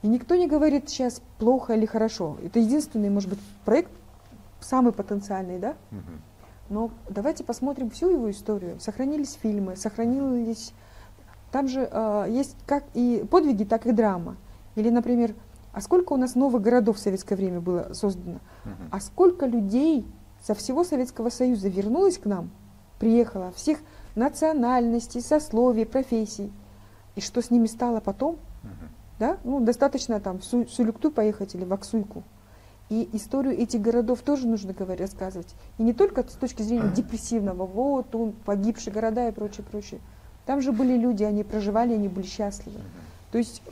И никто не говорит сейчас плохо или хорошо. Это единственный, может быть, проект самый потенциальный, да? Но давайте посмотрим всю его историю. Сохранились фильмы, сохранились... Там же есть как и подвиги, так и драма. Или, например, а сколько у нас новых городов в советское время было создано? А сколько людей со всего Советского Союза вернулось к нам, приехало, всех национальностей, сословий, профессий. и что с ними стало потом, да, ну, достаточно там в Сулюкту поехать или в Аксуйку. И историю этих городов тоже нужно рассказывать. И не только с точки зрения депрессивного, вот он, погибшие города и прочее, прочее. Там же были люди, они проживали, они были счастливы. То есть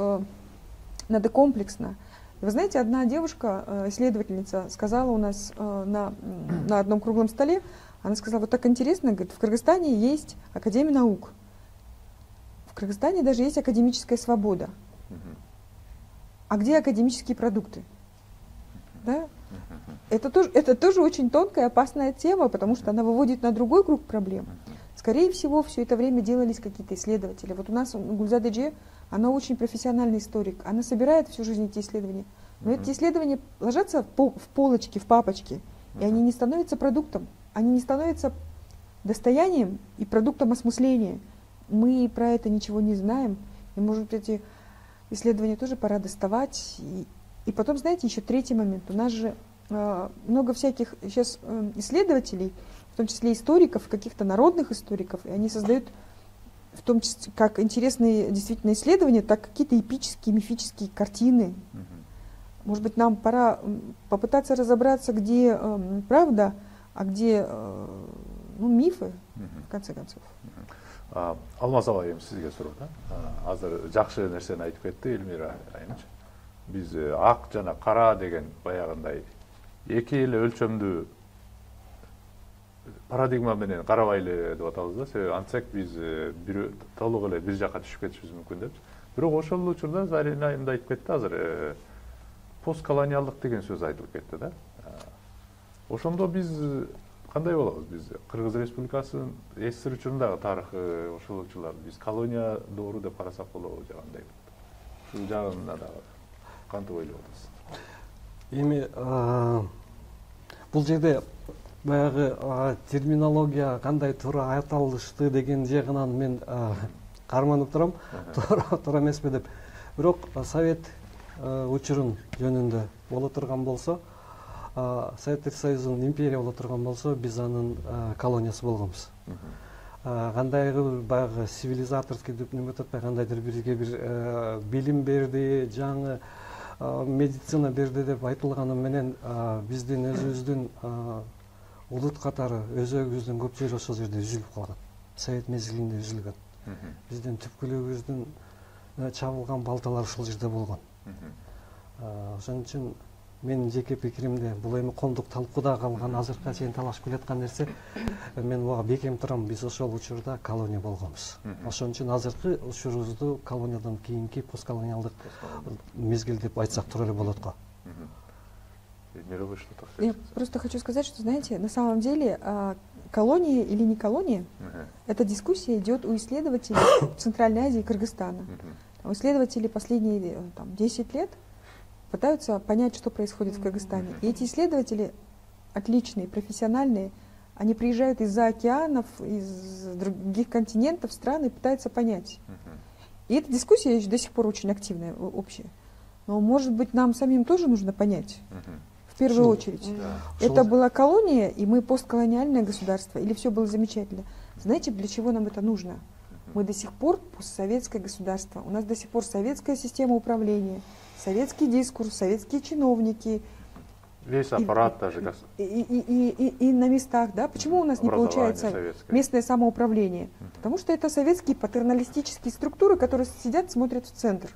надо комплексно. Вы знаете, одна девушка, исследовательница, сказала у нас на одном круглом столе, она сказала, вот так интересно, говорит, в Кыргызстане есть Академия наук. В Кыргызстане даже есть академическая свобода. А где академические продукты? Да? Это тоже очень тонкая, опасная тема, потому что она выводит на другой круг проблем. Скорее всего, все это время делались какие-то исследователи. Вот у нас Гульзада Эже, она очень профессиональный историк. Она собирает всю жизнь эти исследования. Но эти исследования ложатся в полочки, в папочки, и они не становятся продуктом. Они не становятся достоянием и продуктом осмысления. Мы про это ничего не знаем. И, может быть, эти исследования тоже пора доставать. И потом, знаете, еще третий момент. У нас же много всяких сейчас исследователей, в том числе историков, каких-то народных историков, и они создают, в том числе, как интересные действительно исследования, так какие-то эпические, мифические картины. Может быть, нам пора попытаться разобраться, где правда, а где мифы, в конце концов. Алмаз аба, эми сизге суроо да. Азыр жакшы нерсени айтып кетти Эльмира айымчы. Биз ак жана кара деген баягындай эки эле өлчөмдүү парадигма менен карабайлы деп атабыз да. Себеби антсак биз толук эле бир жакка түшүп кетишибиз мүмкүн деп. Бирок ошол учурда Зарина айымда айтып кетти, азыр постколониалдык деген сөз айтылып кетти да. Ошондо биз кандай болобуз? Биз Кыргыз Республикасынын СССР учурундагы тарыхы, ошол учурларды биз колония доору деп карасак болобу же кандай? Ушул жагына да кантип ойлоп атасыз? Эми бул жерде баягы терминология кандай туура айтылышты деген жагынан мен карманып турам, туура эмеспи деп. Бирок Совет учурун жөнүндө боло турган болсо, Советтик Союзунун империя боло турган болсо, биз анын колониясы болгонбуз. Кандайдыр баягы цивилизаторский деп неме атпай, кандайдыр бизге бир билим берди, жаңы медицина берди деп айтылганы менен биздин өзүбүздүн улут катары өзөгүбүздүн көп жери ошол жерде үзүлүп калган. Совет мезгилинде үзүлгөн. Биздин түпкүлүгүбүздүн чабылган балталар ошол жерде болгон. Ошон үчүн менин жеке пикиримде бул эми коомдук талкууда калган, азыркыга чейин талашып келаткан нерсе, мен буга бекем турам, биз ошол учурда колония болгонбуз. Ошон үчүн азыркы учурубузду колониядан кийинки постколониалдык мезгил деп айтсак туура эле болот го. Я просто хочу сказать, что, знаете, на самом деле колония или не колония, эта дискуссия идет у исследователей Центральной Азии и Кыргызстана. Исследователи последние 10 лет пытаются понять, что происходит в Кыргызстане. И эти исследователи отличные, профессиональные, они приезжают из-за океанов, из других континентов, стран и пытаются понять. И эта дискуссия до сих пор очень активная, общая. Но, может быть, нам самим тоже нужно понять, в первую очередь, это была колония, и мы постколониальное государство, или все было замечательно. Знаете, для чего нам это нужно? Мы до сих пор постсоветское государство, у нас до сих пор советская система управления, советский дискурс, советские чиновники. Весь аппарат даже. И на местах, да? Почему у нас не получается местное самоуправление? Потому что это советские патерналистические структуры, которые сидят, смотрят в центр.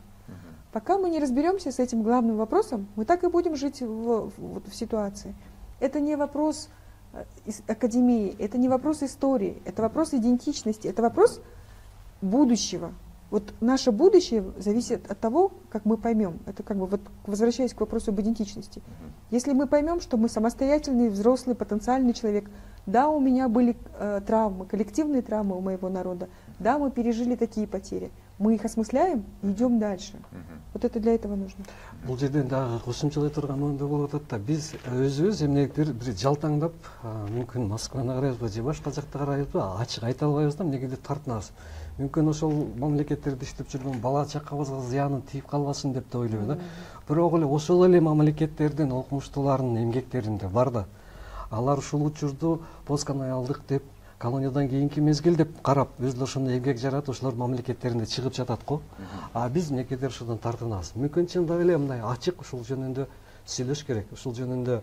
Пока мы не разберемся с этим главным вопросом, мы так и будем жить в ситуации. Это не вопрос академии, это не вопрос истории, это вопрос идентичности, это вопрос будущего. Вот наше будущее зависит от того, как мы поймем. Это как бы вот возвращаясь к вопросу об идентичности. Если мы поймем, что мы самостоятельный, взрослый, потенциальный человек, да, у меня были травмы, коллективные травмы у моего народа, да, мы пережили такие потери, мы их осмысляем и идем дальше. Вот это для этого нужно. Бул жерден дагы кошумчалай турган оңдо болуп атат да, биз өзүбүз эмнегедир бир жалтаңдап, мүмкүн Москваны карайбызбы же башка жакта карайбызбы, ачык айта албайбыз да, эмнегедир тартынабыз. Мүмкүн ошол мамлекеттерде иштеп жүргөн бала чакабызга зыяны тийип калбасын деп да ойлойм да. Бирок эле ошол эле мамлекеттердин окумуштууларынын эмгектеринде бар да. Алар ушул учурду постколониалдык деп колониядан кийинки мезгил деп карап өзүлөр ошондой эмгек жаратып ошолор мамлекеттеринде чыгып жатат го. А биз мынакейдер ошодон тартынабыз. Мүмкүн чындап эле мындай ачык ушул жөнүндө сүйлөш керек. Ушул жөнүндө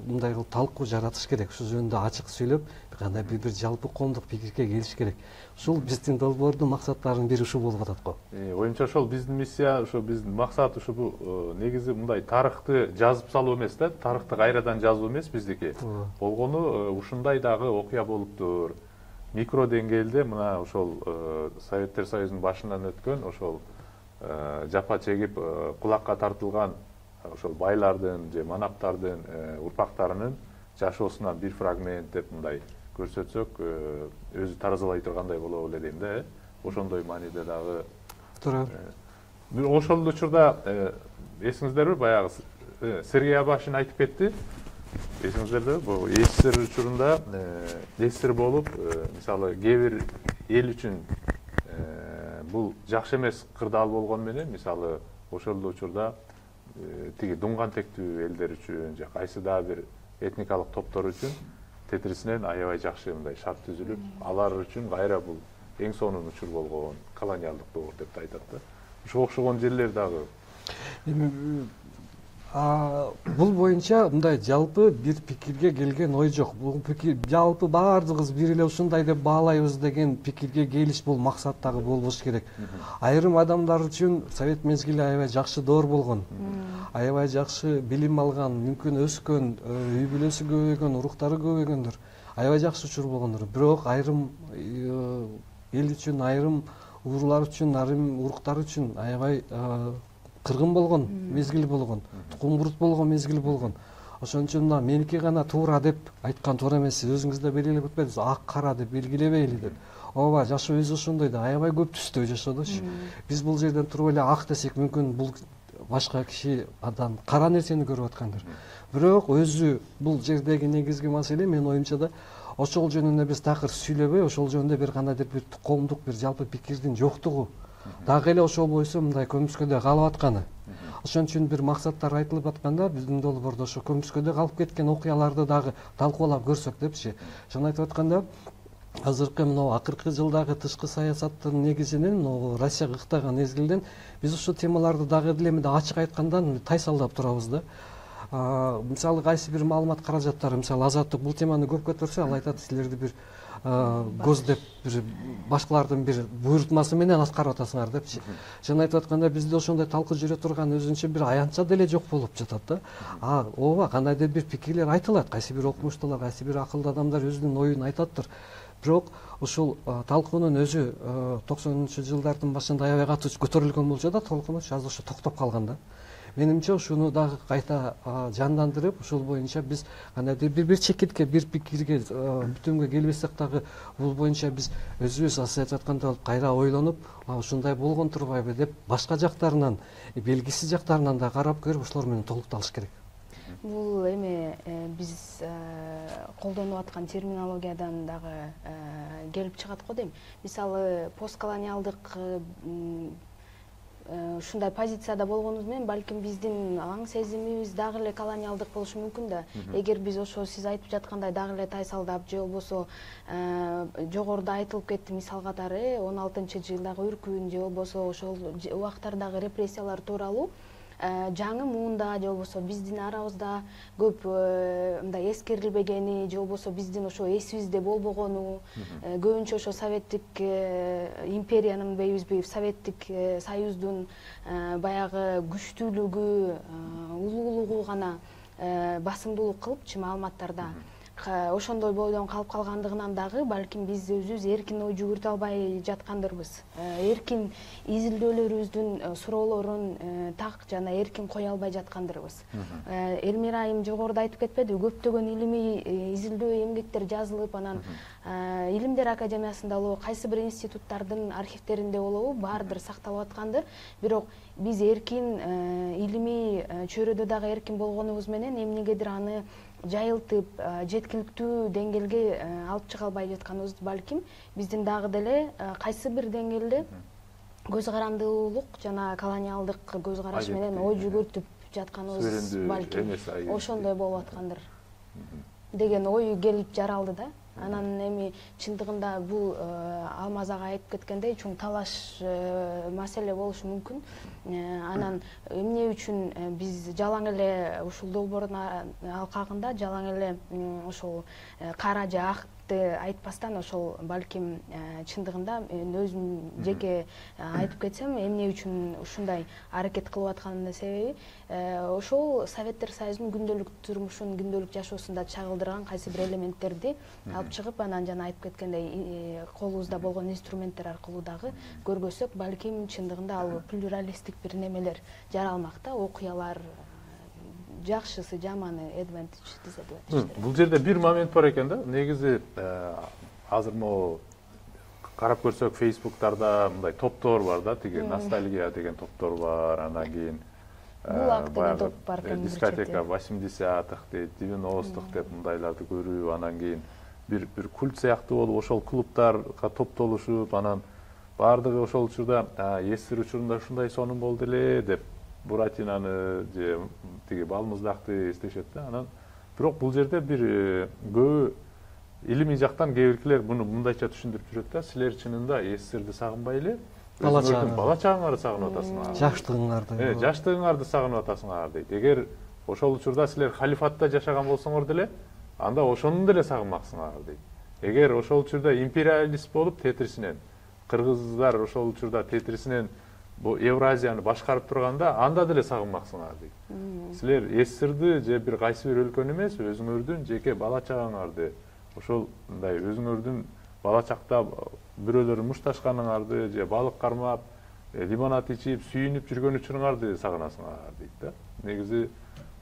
мындай кылып талкуу жаратыш керек. Ушул жөнүндө ачык сүйлөп, кандай бир жалпы коомдук пикирге келиш керек. Ушул биздин долбоордун максаттарынын бири ушул болуп атат го. Оюмча ошол биздин миссия, ошо биздин максат ушу бул негизи мындай тарыхты жазып салуу эмес да, тарыхты кайрадан жазуу эмес биздики. Болгону ушундай дагы окуя болуптур. Микро деңгээлде мына ошол Советтер Союзунун башынан өткөн ошол жапа чегип кулакка тартылган ошол байлардын же манаптардын урпактарынын жашоосунан бир фрагмент деп мындай көрсөтсөк өзү таразалай тургандай болобу эле дейм да. Ошондой мааниде дагы туура. Ошол учурда эсиңиздерби, баягы Сергей Абашин айтып кетти. Эсиңиздерде бул СССР учурунда СССР болуп, мисалы кээ бир эл үчүн бул жакшы эмес кырдаал болгону менен, мисалы ошол учурда тиги дуңган тектүү элдер үчүн же кайсы дагы бир этникалык топтор үчүн тетирисинен аябай жакшы мындай шарт түзүлүп, алар үчүн кайра бул эң сонун учур болгон колониалдык доор деп айтат да. Ошого окшогон жерлер дагы. Бул боюнча мындай жалпы бир пикирге келген ой жок. Бул пикир жалпы баардыгыбыз бир эле ушундай деп баалайбыз деген пикирге келиш бул максаттагы болбош керек. Айрым адамдар үчүн совет мезгили аябай жакшы доор болгон. Аябай жакшы билим алган, мүмкүн өскөн, үй бүлөсү көбөйгөн, уруктары көбөйгөндөр. Аябай жакшы учур болгондор. Бирок айрым эл үчүн, айрым уруулар үчүн, айрым уруктар үчүн аябай кыргын болгон мезгил болгон, тукумбурут болгон мезгил болгон. Ошон үчүн мына меники гана туура деп айткан туура эмес. Өзүңүз да белгилеп өтпөдүңүз, ак кара деп белгилебейли деп. Ооба, жашоо өзү ошондой да, аябай көп түстүү жашоодочу. Биз бул жерден туруп эле ак десек, мүмкүн бул башка киши адам кара нерсени көрүп аткандыр. Бирок өзү бул жердеги негизги маселе менин оюмча да ошол жөнүндө биз такыр сүйлөбөй, ошол жөнүндө бир кандайдыр бир коомдук бир жалпы пикирдин жоктугу дагы эле ошол бойсо мындай көмүскөдө калып атканы. Ошон үчүн бир максаттар айтылып атканда биздин долбоордо ошо көмүскөдө калып кеткен окуяларды дагы талкуулап көрсөк депчи. Ошону айтып атканда азыркы мына акыркы жылдагы тышкы саясаттын негизинен мына Россияга ыктаган мезгилден биз ушул темаларды дагы деле ачык айткандан тайсалдап турабыз да. Мисалы кайсы бир маалымат каражаттары, мисалы Азаттык бул теманы көп көтөрсө, ал айтат силерди бир гос деп бир башкалардын бир буйрутмасы менен аткарып атасыңар депчи. Жана айтып атканда бизде ошондой талкуу жүрө турган өзүнчө бир аянтча деле жок болуп жатат да. Ооба, кандайдыр бир пикирлер айтылат, кайсы бир окумуштуулар, кайсы бир акылдуу адамдар өзүнүн оюн айтаттыр. Бирок ушул талкуунун өзү 90-жылдардын башында аябай катуу көтөрүлгөн болчу да, толкунуч азыр ошо токтоп калган да. Менимче ушуну дагы кайта жандандырып, ушул боюнча биз кандайдыр бир чекитке, бир пикирге, бүтүмгө келбесек дагы бул боюнча биз өзүбүз айтып атканда кайра ойлонуп, ушундай болгон турбайбы деп башка жактарынан, белгисиз жактарынан да карап көрүп ошолор менен толукталыш керек. Бул эми биз колдонуп аткан терминологиядан дагы келип чыгат го дейм. Мисалы постколониалдык ушундай позицияда болгонубуз менен балким биздин аң сезимибиз дагы эле колониалдык болушу мүмкүн да. Эгер биз ошо сиз айтып жаткандай дагы эле тайсалдап же болбосо жогоруда айтылып кетти мисал катары 16-жылдагы үркүн же болбосо ошол убактардагы репрессиялар тууралуу жаңы муунда же болбосо биздин арабызда көп мындай эскерилбегени же болбосо биздин ошо эсибизде болбогону, көбүнчө ошо советтик империянын дейбизби, советтик союздун баягы күчтүүлүгү, улуулугу гана басымдуулук кылыпчы маалыматтарда. Ошондой бойдон калып калгандыгынан дагы балким биз өзүбүз эркин ой жүгүртө албай жаткандырбыз. Эркин изилдөөлөрүбүздүн суроолорун так жана эркин кое албай жаткандырбыз. Элмира айым жогоруда айтып кетпедиби, көптөгөн илимий изилдөө эмгектер жазылып, анан Илимдер академиясында болобу, кайсы бир институттардын архивтеринде болобу, баардыр сакталып аткандыр. Бирок биз эркин илимий чөйрөдө дагы эркин болгонубуз менен эмнегедир аны жайылтып, жеткиликтүү деңгээлге алып чыга албай жатканыбыз балким биздин дагы деле кайсы бир деңгээлде көз карандылуулук жана колониалдык көз караш менен ой жүгүртүп жатканыбыз балким ошондой болуп аткандыр деген ой келип жаралды да. Анан эми чындыгында бул Алмаз ага айтып кеткендей чоң талаш маселе болушу мүмкүн. Анан эмне үчүн биз жалаң эле ушул долбоордун алкагында жалаң эле ошол кара же акты айтпастан ошол балким чындыгында мен өзүм жеке айтып кетсем эмне үчүн ушундай аракет кылып атканымдын себеби ошол Советтер Союзунун күндөлүк турмушун, күндөлүк жашоосунда чагылдырган кайсы бир элементтерди алып чыгып, анан жана айтып кеткендей колубузда болгон инструменттер аркылуу дагы көргөзсөк, балким чындыгында ал плюралисттик бир немелер жаралмак да, окуялар жакшысы, жаманы, advantage, disadvantage. Бул жерде бир момент бар экен да. Негизи азыр могу карап көрсөк, Facebooktарда мындай топтор бар да, тиги ностальгия деген топтор бар, анан кийин Булак деген топ бар экен. Дискотека 80-х дейт, 90-х деп мындайларды көрүп, анан кийин бир культ сыяктуу болуп, ошол клубтарга топтолушуп, анан баардыгы ошол учурда эсир учурунда ушундай сонун болду эле деп Буратинаны же тиги Балмуздакты эстешет да. Анан бирок бул жерде бир көбү илимий жактан кээ биркилер муну мындайча түшүндүрүп жүрөт да. Силер чынында эсирди сагынбай эле бала чагыңарды сагынып атасыңар. Жаштыгыңарды. Жаштыгыңарды сагынып атасыңар дейт. Эгер ошол учурда силер халифатта жашаган болсоңор деле, анда ошону деле сагынмаксыңар дейт. Эгер ошол учурда империалист болуп тетрисинен, кыргыздар ошол учурда тетрисинен бу Евразияны башкарып турганда, анда деле сагынмаксыңар дейт. Силер эсирди же бир кайсы бир өлкөнү эмес, өзүңөрдүн жеке бала чагыңарды, ошол мындай өзүңөрдүн бала чакта бирөөлөр мушташканыңарды же балык кармап, лимонад ичип, сүйүнүп жүргөн учуруңарды сагынасыңар дейт да. Негизи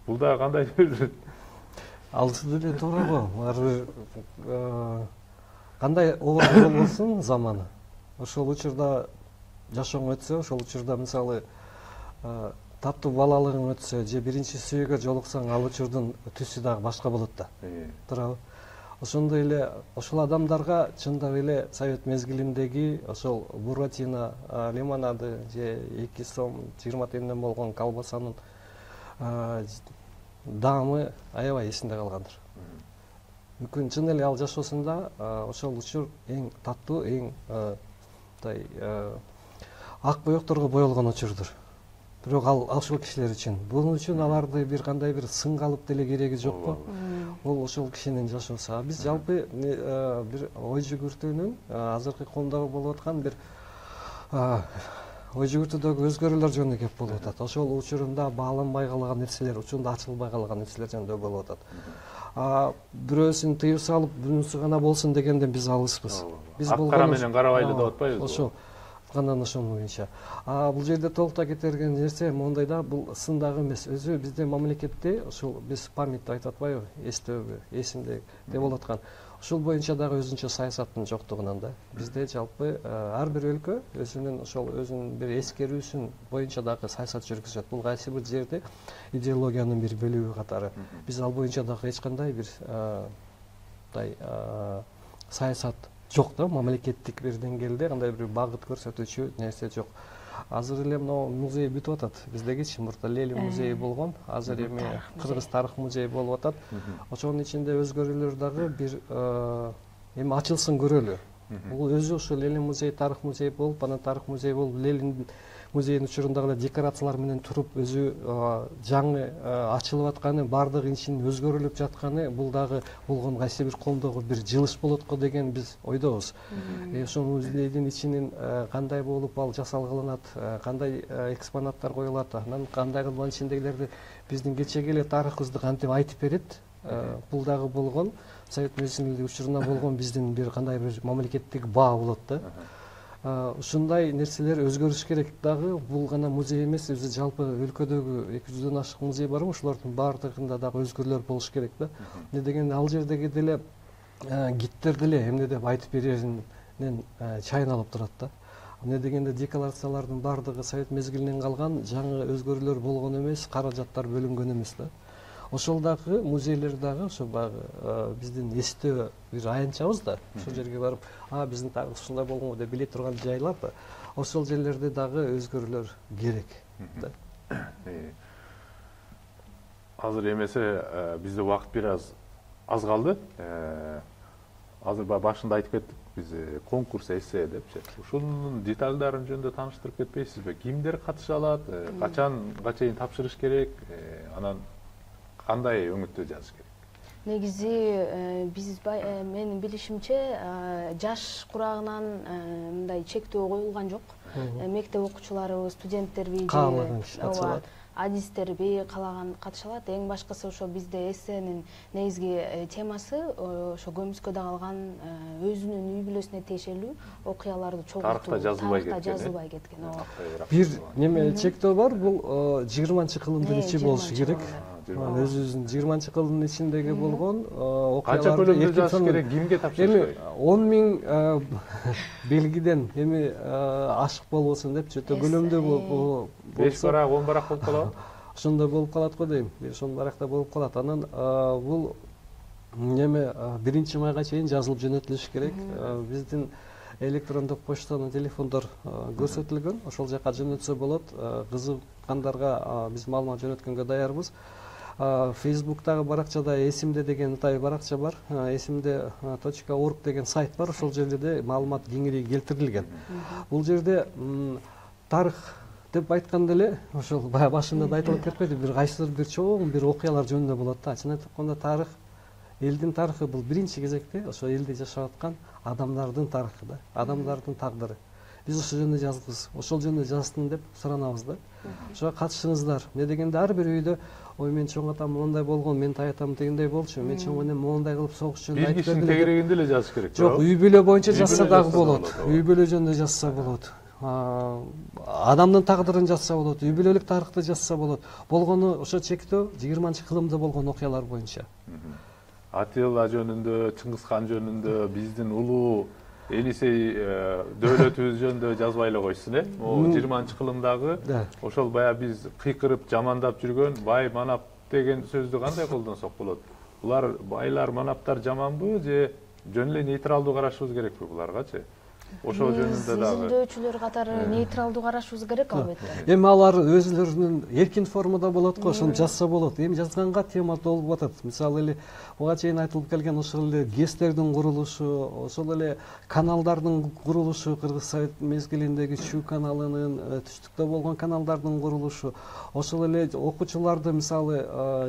бул да кандай бир алысы деле туура го. Баары кандай оор болсун заманы. Ошол учурда жашооң өтсө, ошол учурда мисалы таттуу балалыгың өтсө же биринчи сүйүүгө жолуксаң, ал учурдун түсү дагы башка болот да. Туурабы? Ошондой эле ошол адамдарга чындап эле совет мезгилиндеги ошол Буратино лимонады же 2 сом 20 тиенден болгон колбасанын даамы аябай эсинде калгандыр. Мүмкүн чын эле ал жашоосунда ошол учур эң таттуу, эң мындай ак боекторго боелгон учурдур. Бирок ал ошол кишилер үчүн, бунун үчүн аларды бир кандай бир сынга алып деле кереги жок го. Бул ошол кишинин жашоосу. Биз жалпы бир ой жүгүртүүнүн азыркы коомдогу болуп аткан бир ой жүгүртүүдөгү өзгөрүүлөр жөнүндө кеп болуп атат. Ошол учурунда бааланбай калган нерселер, учурунда ачылбай калган нерселер жөнүндө болуп атат. Бирөөсүн тыюу салып, бунусу гана болсун дегенден биз алыспыз. Биз ак кара менен карабайлы деп атпайбызбы? Ошол кандан ошонун боюнча. Бул жерде толукта кетирген нерсе моундай да, бул сын дагы эмес. Өзү биздин мамлекетте ошол биз память айтып атпайбы, эстөөгө, эсимде деп болуп аткан. Ошол боюнча дагы өзүнчө саясаттын жоктугунан да. Бизде жалпы ар бир өлкө өзүнүн ошол өзүнүн бир эскерүүсүн боюнча дагы саясат жүргүзөт. Бул кайсы бир жерде идеологиянын бир бөлүгү катары. Биз ал боюнча дагы эч кандай бир саясат жок да, мамлекеттик бир деңгээлде кандай бир багыт көрсөтүүчү нерсе жок. Азыр эле мына музей бүтүп атат. Биздегичи мурда Ленин музейи болгон, азыр эми Кыргыз тарых музейи болуп атат. Ошонун ичинде өзгөрүүлөр дагы бир эми ачылсын көрөлү. Бул өзү ошо Ленин музейи, тарых музейи болуп, анан тарых музейи болуп, Ленин музейинин учурундагы декорациялар менен туруп өзү жаңы ачылып атканы, баардыгы ичинин өзгөрүлүп жатканы, бул дагы болгон кайсы бир коомдогу бир жылыш болот го деген биз ойдобуз. Ошол музейдин ичинин кандай болуп ал жасалгыланат, кандай экспонаттар коюлат, анан кандай кылып ичиндегилерди биздин кечеги эле тарыхыбызды кантип айтып берет. Бул дагы болгон совет мезгилинде учурунда болгон биздин бир кандай бир мамлекеттик баа болот да. Ушундай нерселер өзгөрүш керек дагы. Бул гана музей эмес, өзү жалпы өлкөдөгү 200дөн ашык музей барбы, ошолордун баардыгында дагы өзгөрүүлөр болуш керек да. Эмне дегенде ал жердеги деле гидтер деле эмне деп айтып береринен чайналып турат да. Эмне дегенде декорациялардын баардыгы совет мезгилинен калган, жаңы өзгөрүүлөр болгон эмес, каражаттар бөлүнгөн эмес да. Ошол дагы музейлер дагы ошо баягы биздин эстөө бир аянтчабыз да. Ошол жерге барып, биздин тарых ушундай болгонго деп биле турган жайлар да. Ошол жерлерде дагы өзгөрүүлөр керек да. Азыр эмесе бизде убакыт бир аз калды. азыр башында айтып кеттик биз конкурс эссе депчи. Ушунун детальдарын жөнүндө тааныштырып кетпейсизби? Кимдер катыша алат, качанга чейин тапшырыш керек, анан кандай өңүттө жазыш керек? Негизи биз менин билишимче жаш курагынан мындай чектөө коюлган жок. Мектеп окуучулары, студенттерби, каалаган киши катыша алат. адистерби каалаган катыша алат. Эң башкысы ошо бизде эссенин негизги темасы ошо көмүскөдө калган өзүнүн үй бүлөсүнө тиешелүү окуяларды чогултуу. Тарыхта жазылбай кеткен. Бир неме чектөө бар, бул 20-чы кылымдын ичи болушу керек. Өзүбүздүн 20-чы кылымдын ичиндеги болгон канча көлөмдө жазыш керек, кимге тапшырыш керек? 10 000 белгиден эми ашык болбосун деп өтө көлөмдүү болсо 5 барак, 10 барак болуп калабы? Ошондой болуп калат го дейм. 5-10 баракта болуп калат. Анан бул неме 1-майга чейин жазылып жөнөтүлүш керек. Биздин электрондук почтанын телефондор көрсөтүлгөн. Ошол жака жөнөтсө болот. Кызыккандарга биз маалымат жөнөткөнгө даярбыз. Facebook'тагы баракчада эсимде деген тай баракча бар. Эсимде.org деген сайт бар. Ошол жерде маалымат кеңири келтирилген. Бул жерде тарых деп айтканда эле ошол баягы башында да айтылып кетпеди, бир кайсыдыр бир чоң бир окуялар жөнүндө болот да. Чын айтып атканда тарых, элдин тарыхы бул биринчи кезекте ошо элде жашап аткан адамдардын тарыхы да, адамдардын тагдыры. Биз ошол жөнүндө жаздык, ошол жөнүндө жазсын деп суранабыз да. Ошого катышыңыздар. Эмне дегенде ар бир үйдө ой мен чоң атам мондай болгон, мен тай атам дегендей болчу, мен чоң энем мондай кылып согуш жөнүндө айтып берди. Бир кишинин тегерегинде эле жазыш керек. Жок, үй бүлө боюнча жазса дагы болот. Үй бүлө жөнүндө жазса болот. Адамдын тагдырын жазса болот, үй бүлөлүк тарыхты жазса болот. Болгону ошо чектөө 20-чы кылымда болгон окуялар боюнча. Атилла жөнүндө, Чыңгыз хан жөнүндө, биздин улуу Енисей дөөлөтүбүз жөнүндө жазбай эле койсун, 20-чы кылымдагы ошол баягы биз кыйкырып жамандап жүргөн бай манап деген сөздү кандай колдонсок болот? Булар байлар, манаптар жаманбы же жөн эле нейтралдуу карашыбыз керекпи буларгачы? Ошол жөнүндө дагы изилдөөчүлөр катары нейтралдуу карашыбыз керек албетте. Эми алар өзүлөрүнүн эркин формада болот го, ошону жазса болот. Эми жазганга тема толуп атат. Мисалы эле буга чейин айтылып келген ошол эле ГЭСтердин курулушу, ошол эле каналдардын курулушу, Кыргыз Совет мезгилиндеги Чүү каналынын, түштүктө болгон каналдардын курулушу, ошол эле окуучуларды мисалы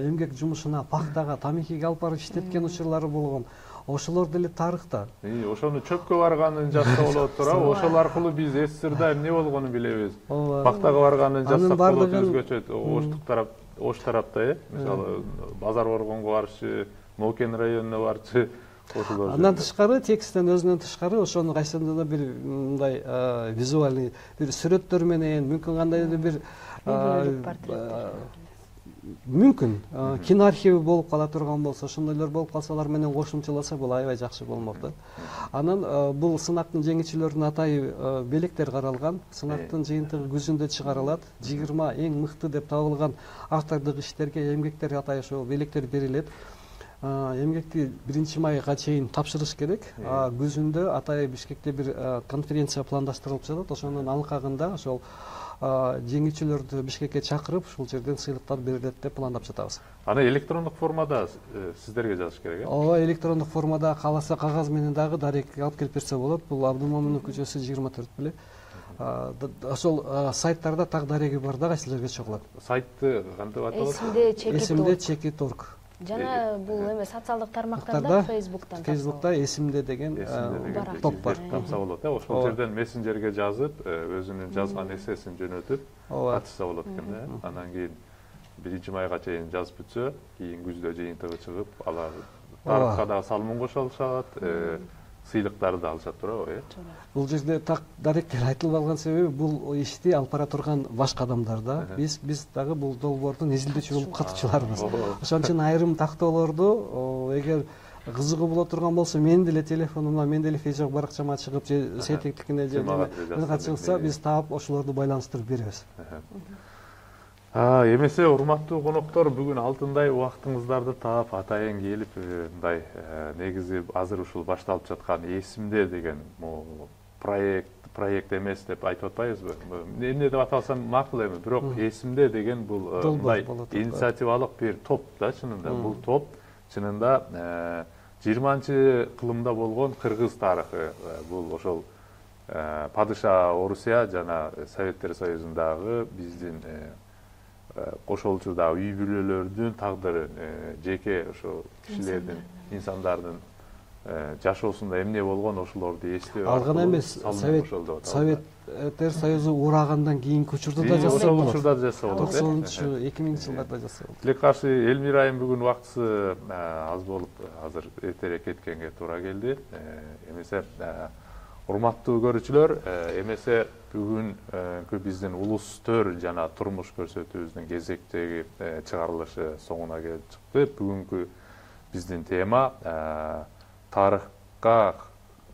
эмгек жумушуна, пахтага, тамекиге алып барып иштеткен учурлары болгон. Ошолор деле тарыхта. Ошону чөпкө барганын жазса болот туурабы? Ошол аркылуу биз СССРда эмне болгонун билебиз. Пахтага барганын жазсак болот өзгөчө. Ош тарапта, мисалы Базар Боргонго барчы, Нокен районуна барчы. Андан тышкары, тексттен өзүнөн тышкары ошону кайсында да бир мындай визуальный бир сүрөттөр менен, мүмкүн кандайдыр бир мүмкүн киноархиви болуп кала турган болсо, ошондойлор болуп калса, алар менен кошумчаласа бул аябай жакшы болмок да. Анан бул сынактын жеңүүчүлөрүнүн атайы белектер каралган. Сынактын жыйынтыгы күзүндө чыгарылат. 20 эң мыкты деп табылган автордук иштерге, эмгектер атайы ошол белектер берилет. Эмгекти 1-майга чейин тапшырыш керек. Күзүндө атайы Бишкекте бир конференция пландаштырылып жатат. Ошонун алкагында ошол жеңүүчүлөрдү Бишкекке чакырып, ушул жерден сыйлыктар берилет деп пландап жатабыз. Аны электрондук формада сиздерге жазыш керек, Ооба, электрондук формада кааласа кагаз менен дагы дарек алып келип берсе болот. Бул Абдулмомунов көчөсү 24 беле. Ошол сайттарда так дареги бар да, кайсылерге чогулат. Сайтты кантип аталат? Эсимде чекит.org. Жана бул эме социалдык тармактарда, Facebook'та эсимде деген топ бар. Тапса болот, ошол жерден мессенджерге жазып, өзүнүн жазган эссесин жөнөтүп, катышса болот экен да. Анан кийин 1-майга чейин жазып бүтсө, кийин күздө жыйынтыгы чыгып, алар тарыхка дагы салымын кошо алышат, сыйлыктарды да алышат туурабы? Бул жерде так даректер айтылып алган себеби бул ишти алып бара турган башка адамдар да. Биз дагы бул долбоордун изилдөөчү болуп катчыларбыз. Ошон үчүн айрым тактоолорду эгер кызыгуу боло турган болсо, менин деле телефонумда, менин деле Facebook баракчама чыгып, же сетектикине же чыгса, биз таап ошолорду байланыштырып беребиз. Эмесе урматтуу коноктор, бүгүн алтындай убактыңыздарды таап атайын келип, мындай негизи азыр ушул башталып жаткан эсимде деген проект эмес деп айтып атпайбызбы? Эмне деп аталса макул эми, бирок эсимде деген бул мындай инициативалык бир топ да чынында. Бул топ чынында 20-кылымда болгон кыргыз тарыхы. Бул ошол падыша Орусия жана Советтер Союзундагы биздин кошолчу үй бүлөлөрдүн тагдыры, жеке ошо кишилердин, инсандардын жашоосунда эмне болгон ошолорду эстөө. Ал гана эмес, Советтер Союзу урагандан кийинки учурда да жасалып ошол болот. учурда жасалып болот. 90-2000 жылдарда жасалып болот. Тилекке каршы Элмира айым бүгүн убактысы аз болуп, азыр эртерээк кеткенге туура келди. Эмесе урматтуу көрүүчүлөр, эмесе бүгүнкү биздин улус төр жана турмуш көрсөтүүбүздүн кезектеги чыгарылышы соңуна келип чыкты. Бүгүнкү биздин тема тарыхка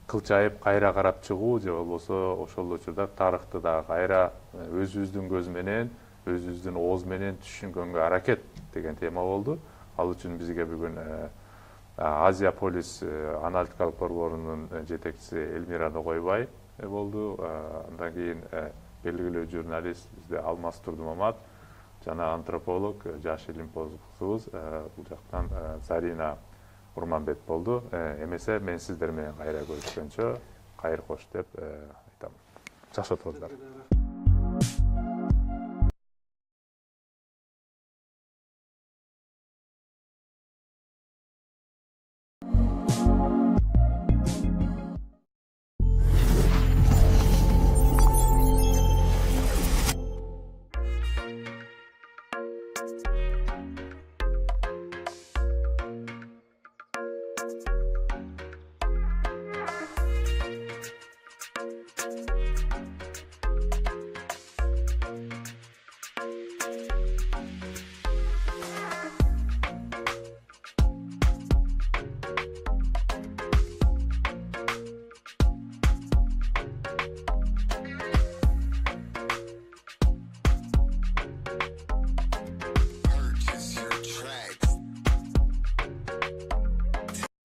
кылчайып кайра карап чыгуу же болбосо ошол учурда тарыхты дагы кайра өзүбүздүн көз менен, өзүбүздүн ооз менен түшүнгөнгө аракет деген тема болду. Ал үчүн бизге бүгүн Азия Полис аналитикалык борборунун жетекчиси Элмира Ногойбай болду. Андан кийин белгилүү журналист бизде Алмаз Турдумамат жана антрополог жаш илимпоздубуз бул жактан Зарина Урманбет болду. Эмесе мен сиздер менен кайра көрүшкөнчө кайыр кош деп айтам. Жакшы отуруңуздар.